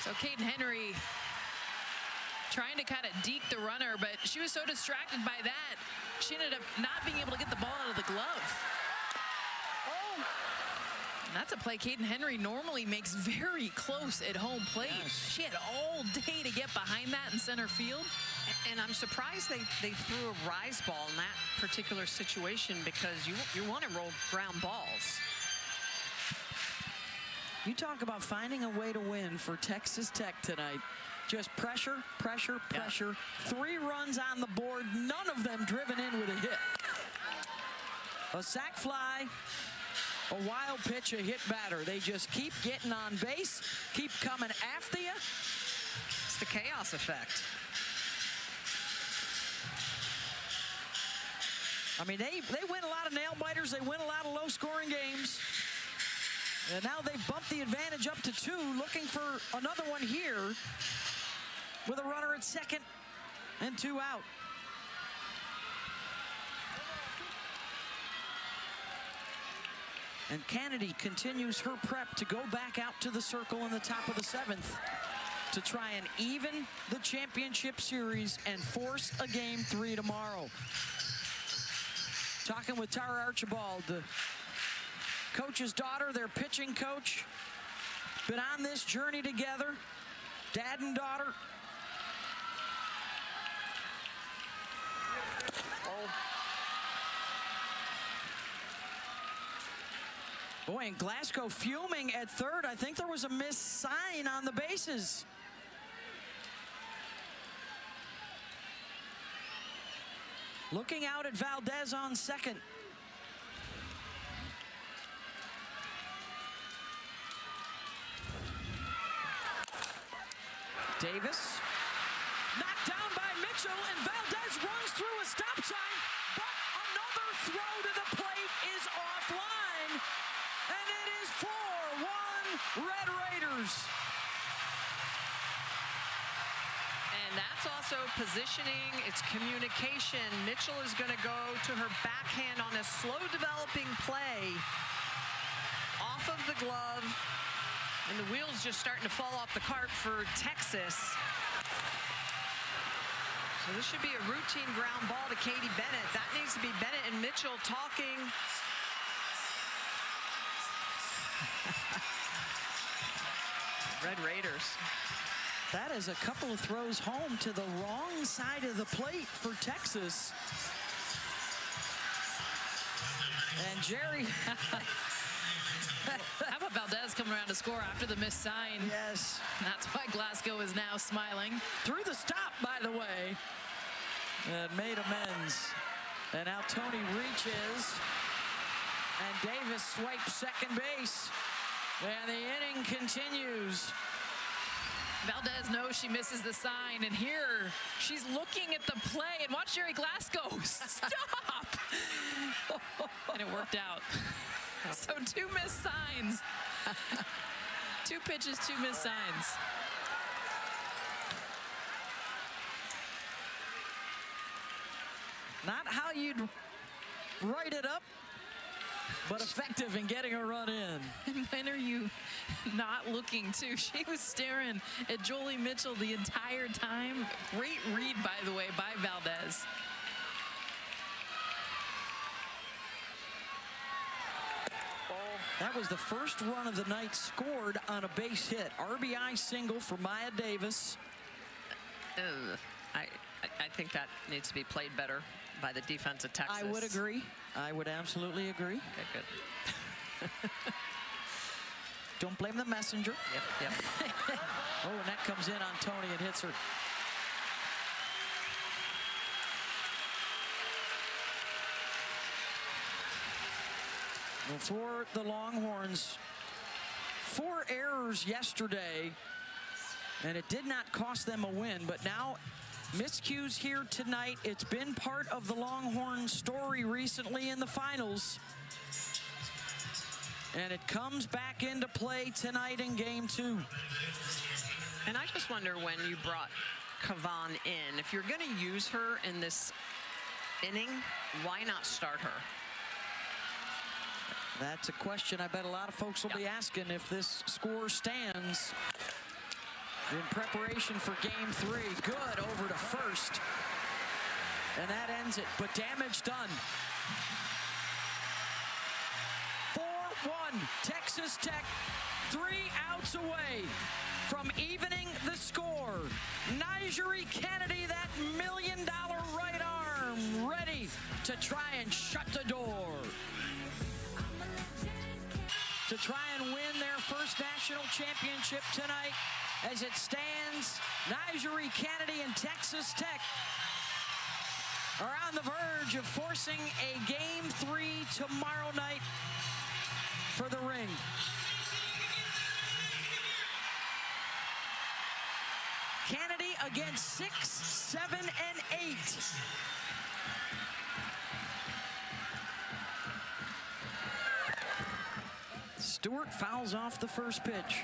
So Caden Henry trying to kind of deke the runner, but she was so distracted by that, she ended up not being able to get the ball out of the glove. And that's a play Caden Henry normally makes very close at home plate. Yes. She had all day to get behind that in center field. And I'm surprised they threw a rise ball in that particular situation because you want to roll ground balls. You talk about finding a way to win for Texas Tech tonight. Just pressure, pressure, pressure. Yeah. 3 runs on the board, none of them driven in with a hit. A sac fly, a wild pitch, a hit batter. They just keep getting on base, keep coming after you. It's the chaos effect. I mean, they win a lot of nail biters. They win a lot of low-scoring games. And now they've bumped the advantage up to 2, looking for another one here with a runner at second and 2 out. And Kennedy continues her prep to go back out to the circle in the top of the 7th to try and even the championship series and force a game 3 tomorrow. Talking with Tara Archibald, the coach's daughter, their pitching coach. Been on this journey together, dad and daughter. Boy, and Glasgow fuming at third. I think there was a missed sign on the bases. Looking out at Valdez on second. Davis knocked down by Mitchell, and Valdez runs through a stop sign, but another throw to the plate is offline, and it is 4-1 Red Raiders. And that's also positioning, it's communication. Mitchell is going to go to her backhand on a slow developing play off of the glove, and the wheels just starting to fall off the cart for Texas. So this should be a routine ground ball to Katie Bennett. That needs to be Bennett and Mitchell talking. Red Raiders. That is a couple of throws home to the wrong side of the plate for Texas. And Jerry. How about Valdez coming around to score after the missed sign? Yes. That's why Glasgow is now smiling. Through the stop, by the way. And made amends. And now Tony reaches. And Davis swipes second base. And the inning continues. Valdez knows she misses the sign, and here she's looking at the play, and watch Jerry Glasgow stop. And it worked out. So 2 missed signs. 2 pitches, 2 missed signs. Not how you'd write it up, but effective in getting a run in. And when are you not looking too? She was staring at Jolie Mitchell the entire time. Great read, by the way, by Valdez. That was the first run of the night scored on a base hit. RBI single for Maya Davis. I think that needs to be played better by the defense of Texas. I would agree. I would absolutely agree. Okay, good. Don't blame the messenger. Yep. Oh, and that comes in on Tony and hits her. Well, for the Longhorns, 4 errors yesterday, and it did not cost them a win, but now miscues here tonight. It's been part of the Longhorns story recently in the finals. And it comes back into play tonight in game 2. And I just wonder, when you brought Kavan in, if you're going to use her in this inning, why not start her? That's a question I bet a lot of folks will be asking if this score stands. In preparation for game 3. Good over to first. And that ends it, but damage done. 4-1, Texas Tech, 3 outs away from evening the score. Nigeri Kennedy, that $1 million right arm, ready to try and shut the door. To try and win their first national championship tonight. As it stands, Nigeri Kennedy and Texas Tech are on the verge of forcing a game 3 tomorrow night for the ring. Kennedy against 6, 7, and 8. Stewart fouls off the first pitch.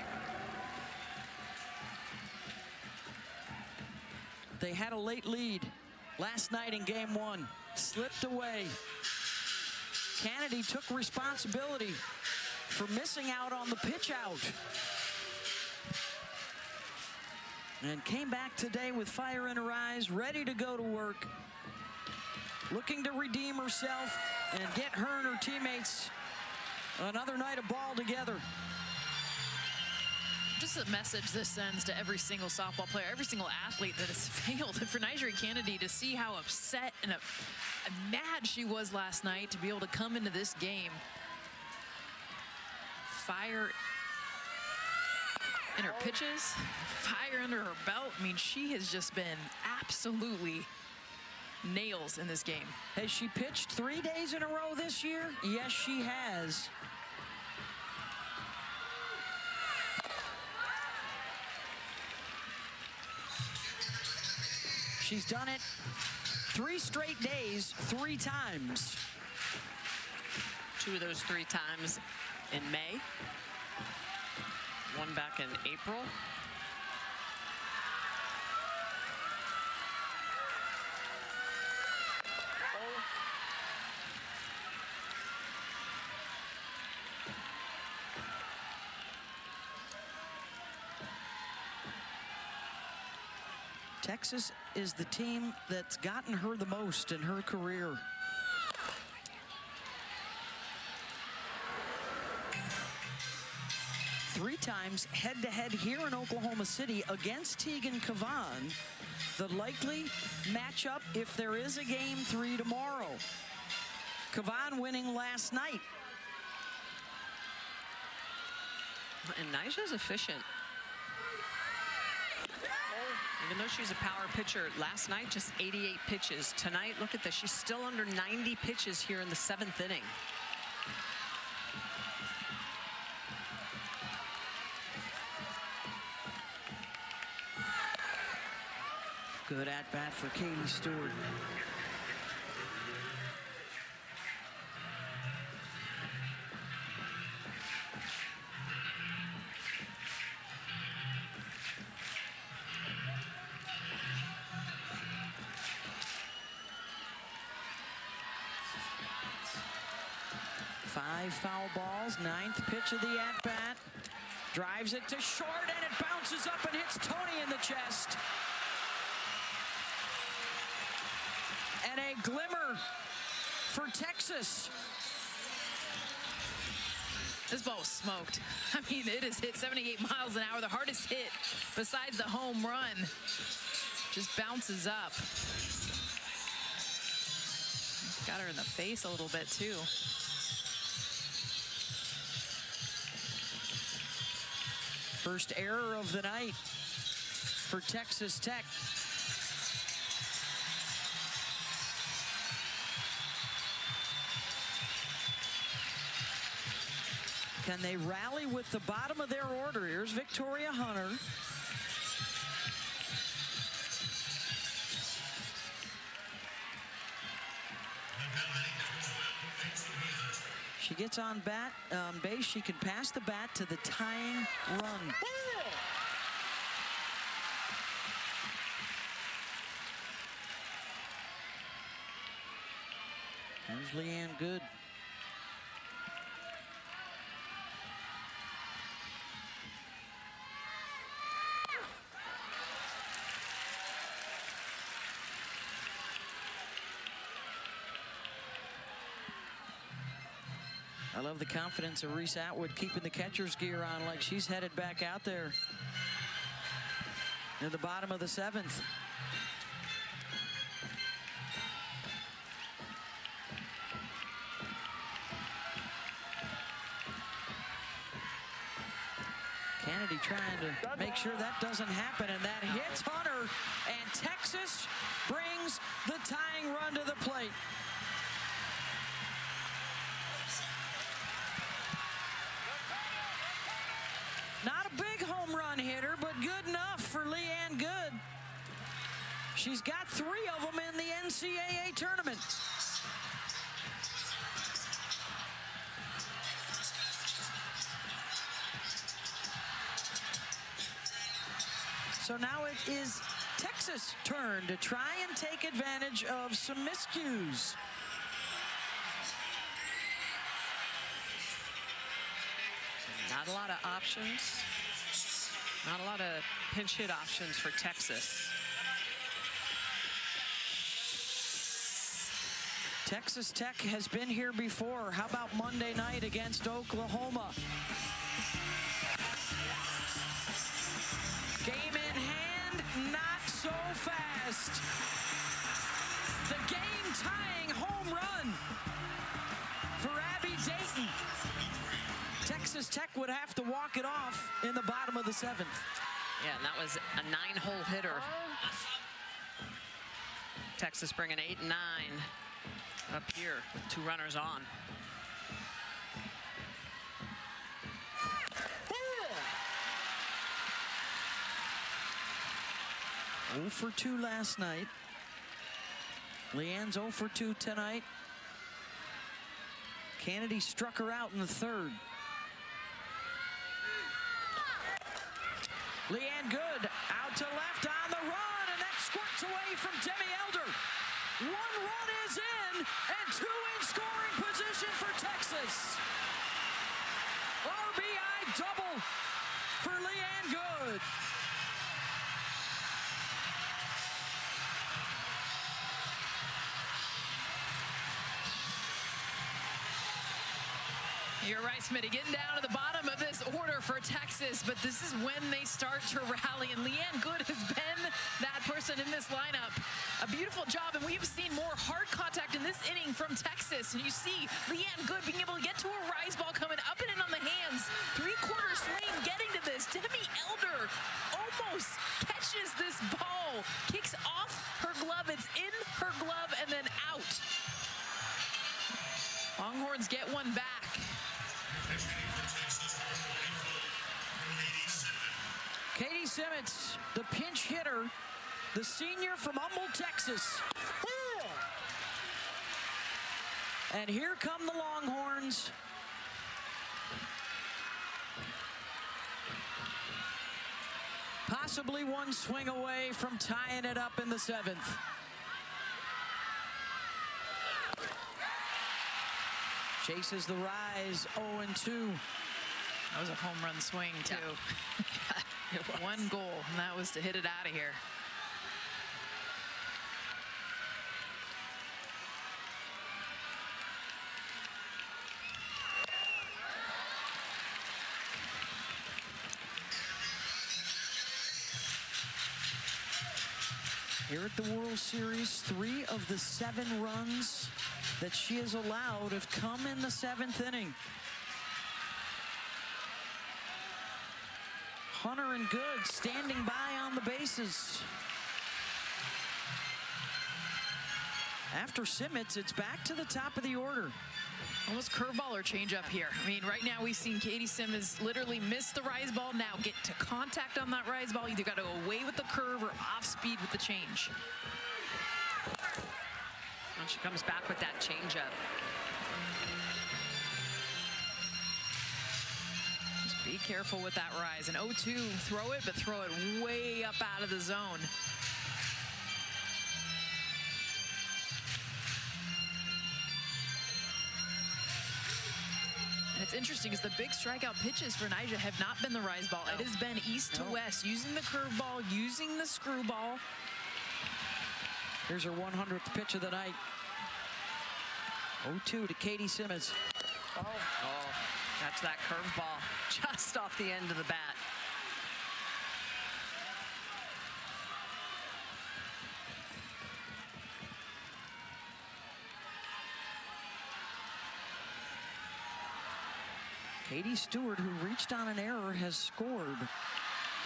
They had a late lead last night in game 1. Slipped away. Kennedy took responsibility for missing out on the pitch out. And came back today with fire in her eyes, ready to go to work. Looking to redeem herself and get her and her teammates another night of ball together. Just a message this sends to every single softball player, every single athlete that has failed. And for Nigeri Kennedy to see how upset and mad she was last night to be able to come into this game fire in her pitches, fire under her belt. I mean, she has just been absolutely nails in this game. Has she pitched 3 days in a row this year? Yes, she has. She's done it 3 straight days, 3 times. 2 of those 3 times in May. 1 back in April. Texas is the team that's gotten her the most in her career. Three times head-to-head here in Oklahoma City against Tegan Cavan. The likely matchup if there is a Game 3 tomorrow. Cavan winning last night. And Nyjah's efficient. Even though she's a power pitcher, last night just 88 pitches. Tonight, look at this, she's still under 90 pitches here in the 7th inning. Good at-bat for Katie Stewart. Five foul balls, 9th pitch of the at-bat. Drives it to short, and it bounces up and hits Tony in the chest. And a glimmer for Texas. This ball was smoked. I mean, it has hit 78 miles an hour, the hardest hit besides the home run. Just bounces up. Got her in the face a little bit, too. First error of the night for Texas Tech. Can they rally with the bottom of their order? Here's Victoria Hunter. She gets on base. She can pass the bat to the tying run. There's Leanne Good. I love the confidence of Reese Atwood keeping the catcher's gear on like she's headed back out there in the bottom of the 7th. Kennedy trying to make sure that doesn't happen, and that hits Hunter, and Texas brings the tying run to the plate. Not a big home run hitter, but good enough for Leanne Good. She's got 3 of them in the NCAA tournament. So now it is Texas' turn to try and take advantage of some miscues. Not a lot of options. Not a lot of pinch hit options for Texas. Texas Tech has been here before. How about Monday night against Oklahoma? Game in hand, not so fast. The game-tying home run for Abby Dayton. Texas Texas Tech would have to walk it off in the bottom of the 7th. Yeah, and that was a 9-hole hitter. Texas bringing 8 and 9 up here with 2 runners on. Oh for 2 last night. Leanne's 0 for 2 tonight. Kennedy struck her out in the 3rd. Leanne Good out to left on the run, and that squirts away from Demi Elder. 1 run is in, and 2 in scoring position for Texas. RBI double for Leanne Good. You're right, Smitty. Getting down to the bottom of this order for Texas, but this is when they start to rally, and Leanne Good has been that person in this lineup. A beautiful job, and we've seen more hard contact in this inning from Texas. And you see Leanne Good being able to get to a rise ball coming up and in on the hands. 3-quarter swing, getting to this. Demi Elder almost catches this ball, kicks off her glove. It's in her glove and then out. Longhorns get one back. Katie Simmons, the pinch hitter, the senior from Humboldt, Texas. And here come the Longhorns. Possibly one swing away from tying it up in the 7th. Chases the rise, 0-2. That was a home run swing, too. Yeah. 1 goal, and that was to hit it out of here. Here at the World Series, 3 of the 7 runs that she has allowed have come in the 7th inning. Hunter and Good standing by on the bases. After Simmons, it's back to the top of the order. Almost curveball or changeup here. I mean, right now we've seen Katie Simmons literally miss the rise ball. Now get to contact on that rise ball. Either got to go away with the curve or off speed with the change. And she comes back with that changeup. Just be careful with that rise. An 0-2, throw it, but throw it way up out of the zone. And it's interesting because the big strikeout pitches for Nyjah have not been the rise ball. It has been east to west, using the curveball, using the screwball. Here's her 100th pitch of the night. 0-2 to Katie Simmons. Oh, that's that curveball just off the end of the bat. Katie Stewart, who reached on an error, has scored.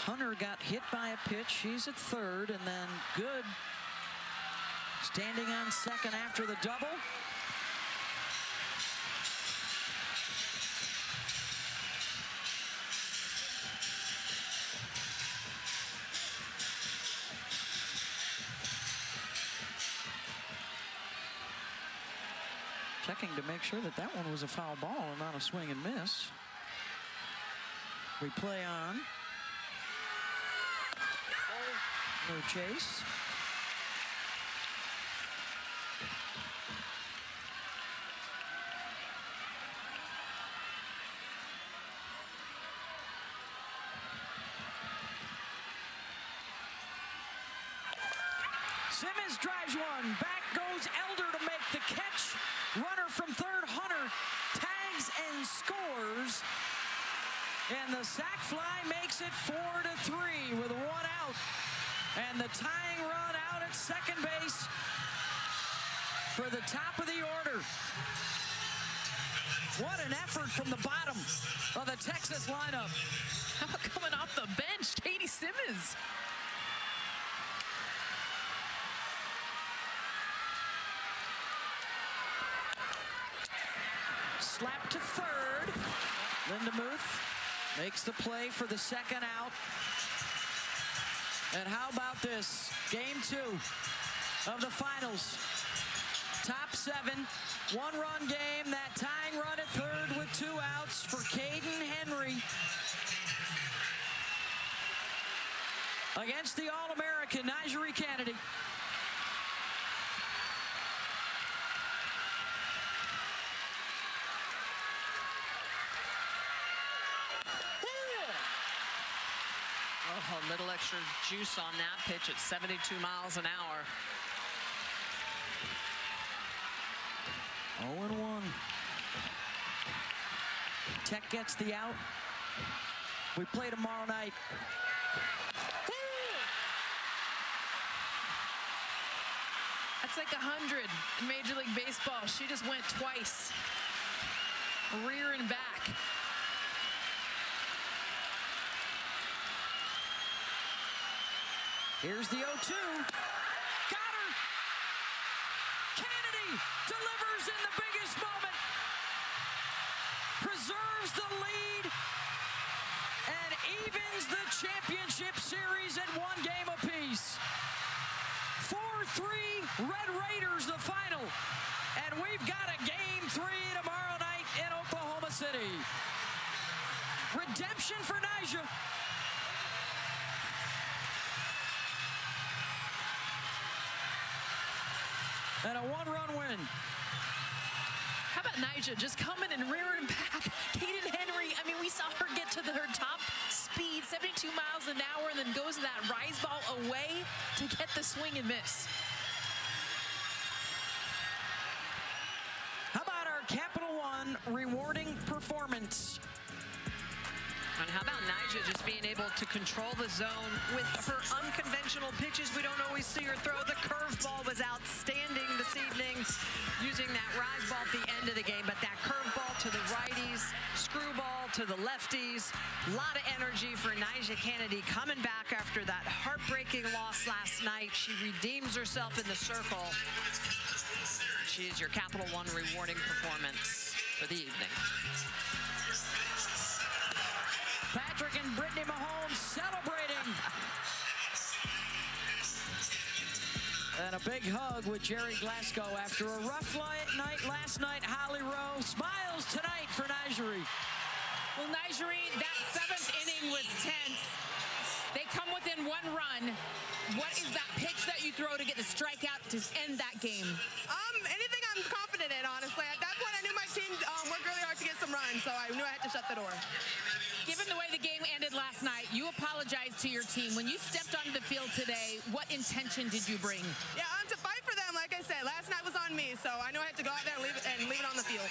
Hunter got hit by a pitch. She's at 3rd, and then Good standing on 2nd after the double. Checking to make sure that that one was a foul ball and not a swing and miss. We play on. No chase. Simmons drives one. Back goes Elder to make the catch. Runner from 3rd, Hunter, tags and scores. And the sac fly makes it 4-3 with 1 out. And the tying run out at 2nd base for the top of the order. What an effort from the bottom of the Texas lineup. How about coming off the bench, Katie Simmons? Slap to third. Linda Muth makes the play for the second out. And how about this? Game 2 of the finals. Top 7, one-run game. That tying run at third with 2 outs for Caden Henry against the All-American Nigeri Kennedy. Oh, a little extra juice on that pitch at 72 miles an hour. 0-1. Tech gets the out. We play tomorrow night. That's like 100 in Major League Baseball. She just went twice, rear and back. Here's the 0-2. Got her. Kennedy delivers in the biggest moment. Preserves the lead and evens the championship series at 1 game apiece. 4-3 Red Raiders the final. And we've got a game 3 tomorrow night in Oklahoma City. Redemption for Nyjah. And a 1-run win. How about Nyjah just coming and rearing back? Caden Henry, I mean, we saw her get to her top speed, 72 miles an hour, and then goes that rise ball away to get the swing and miss. How about our Capital One rewarding performance? And how about Nyjah just being able to control the zone with her unconventional pitches? We don't always see her throw. The curveball was outstanding this evening, using that rise ball at the end of the game. But that curveball to the righties, screwball to the lefties, a lot of energy for Nyjah Kennedy coming back after that heartbreaking loss last night. She redeems herself in the circle. She is your Capital One rewarding performance for the evening. Patrick and Brittany Mahomes celebrating. And a big hug with Jerry Glasgow after a rough night last night. Holly Rowe smiles tonight for Nigeri. Well, Nigeri, that 7th inning was tense. They come within 1 run. What is that pitch that you throw to get the strikeout to end that game? Anything I'm confident in, honestly. At that point, I knew my team worked really hard to get some runs, so I knew I had to shut the door. Given the way the game ended last night, you apologized to your team. When you stepped onto the field today, what intention did you bring? Yeah, to fight for them, like I said. Last night was on me, so I know I had to go out there and leave it on the field.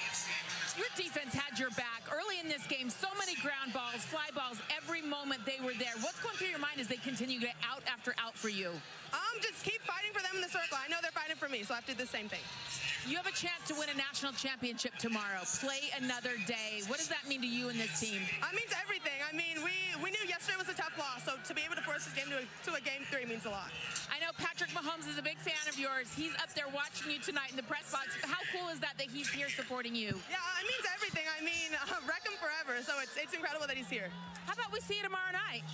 Your defense had your back. Early in this game, so many ground balls, fly balls, every moment they were there. What's going through your mind as they continue to get out after out for you? Just keep fighting for them in the circle. I know they're fighting for me, so I have to do the same thing. You have a chance to win a national championship tomorrow. Play another day. What does that mean to you and this team? It means everything. I mean, we knew yesterday was a tough loss, so to be able to force this game to a game 3 means a lot. I know Patrick Mahomes is a big fan of yours. He's up there watching you tonight in the press box. How cool is that he's here supporting you? Yeah, it means everything. I mean, wreck him forever, so it's incredible that he's here. How about we see you tomorrow night?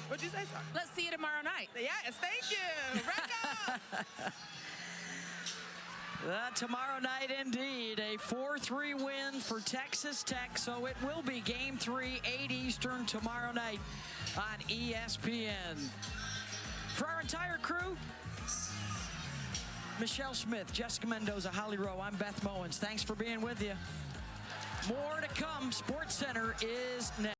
What'd you say, sir? Let's see you tomorrow night. Yes, thank you. Wreck up! Tomorrow night, indeed, a 4-3 win for Texas Tech. So it will be Game 3, 8 Eastern tomorrow night on ESPN. For our entire crew, Michelle Smith, Jessica Mendoza, Holly Rowe, I'm Beth Mowens. Thanks for being with you. More to come. SportsCenter is next.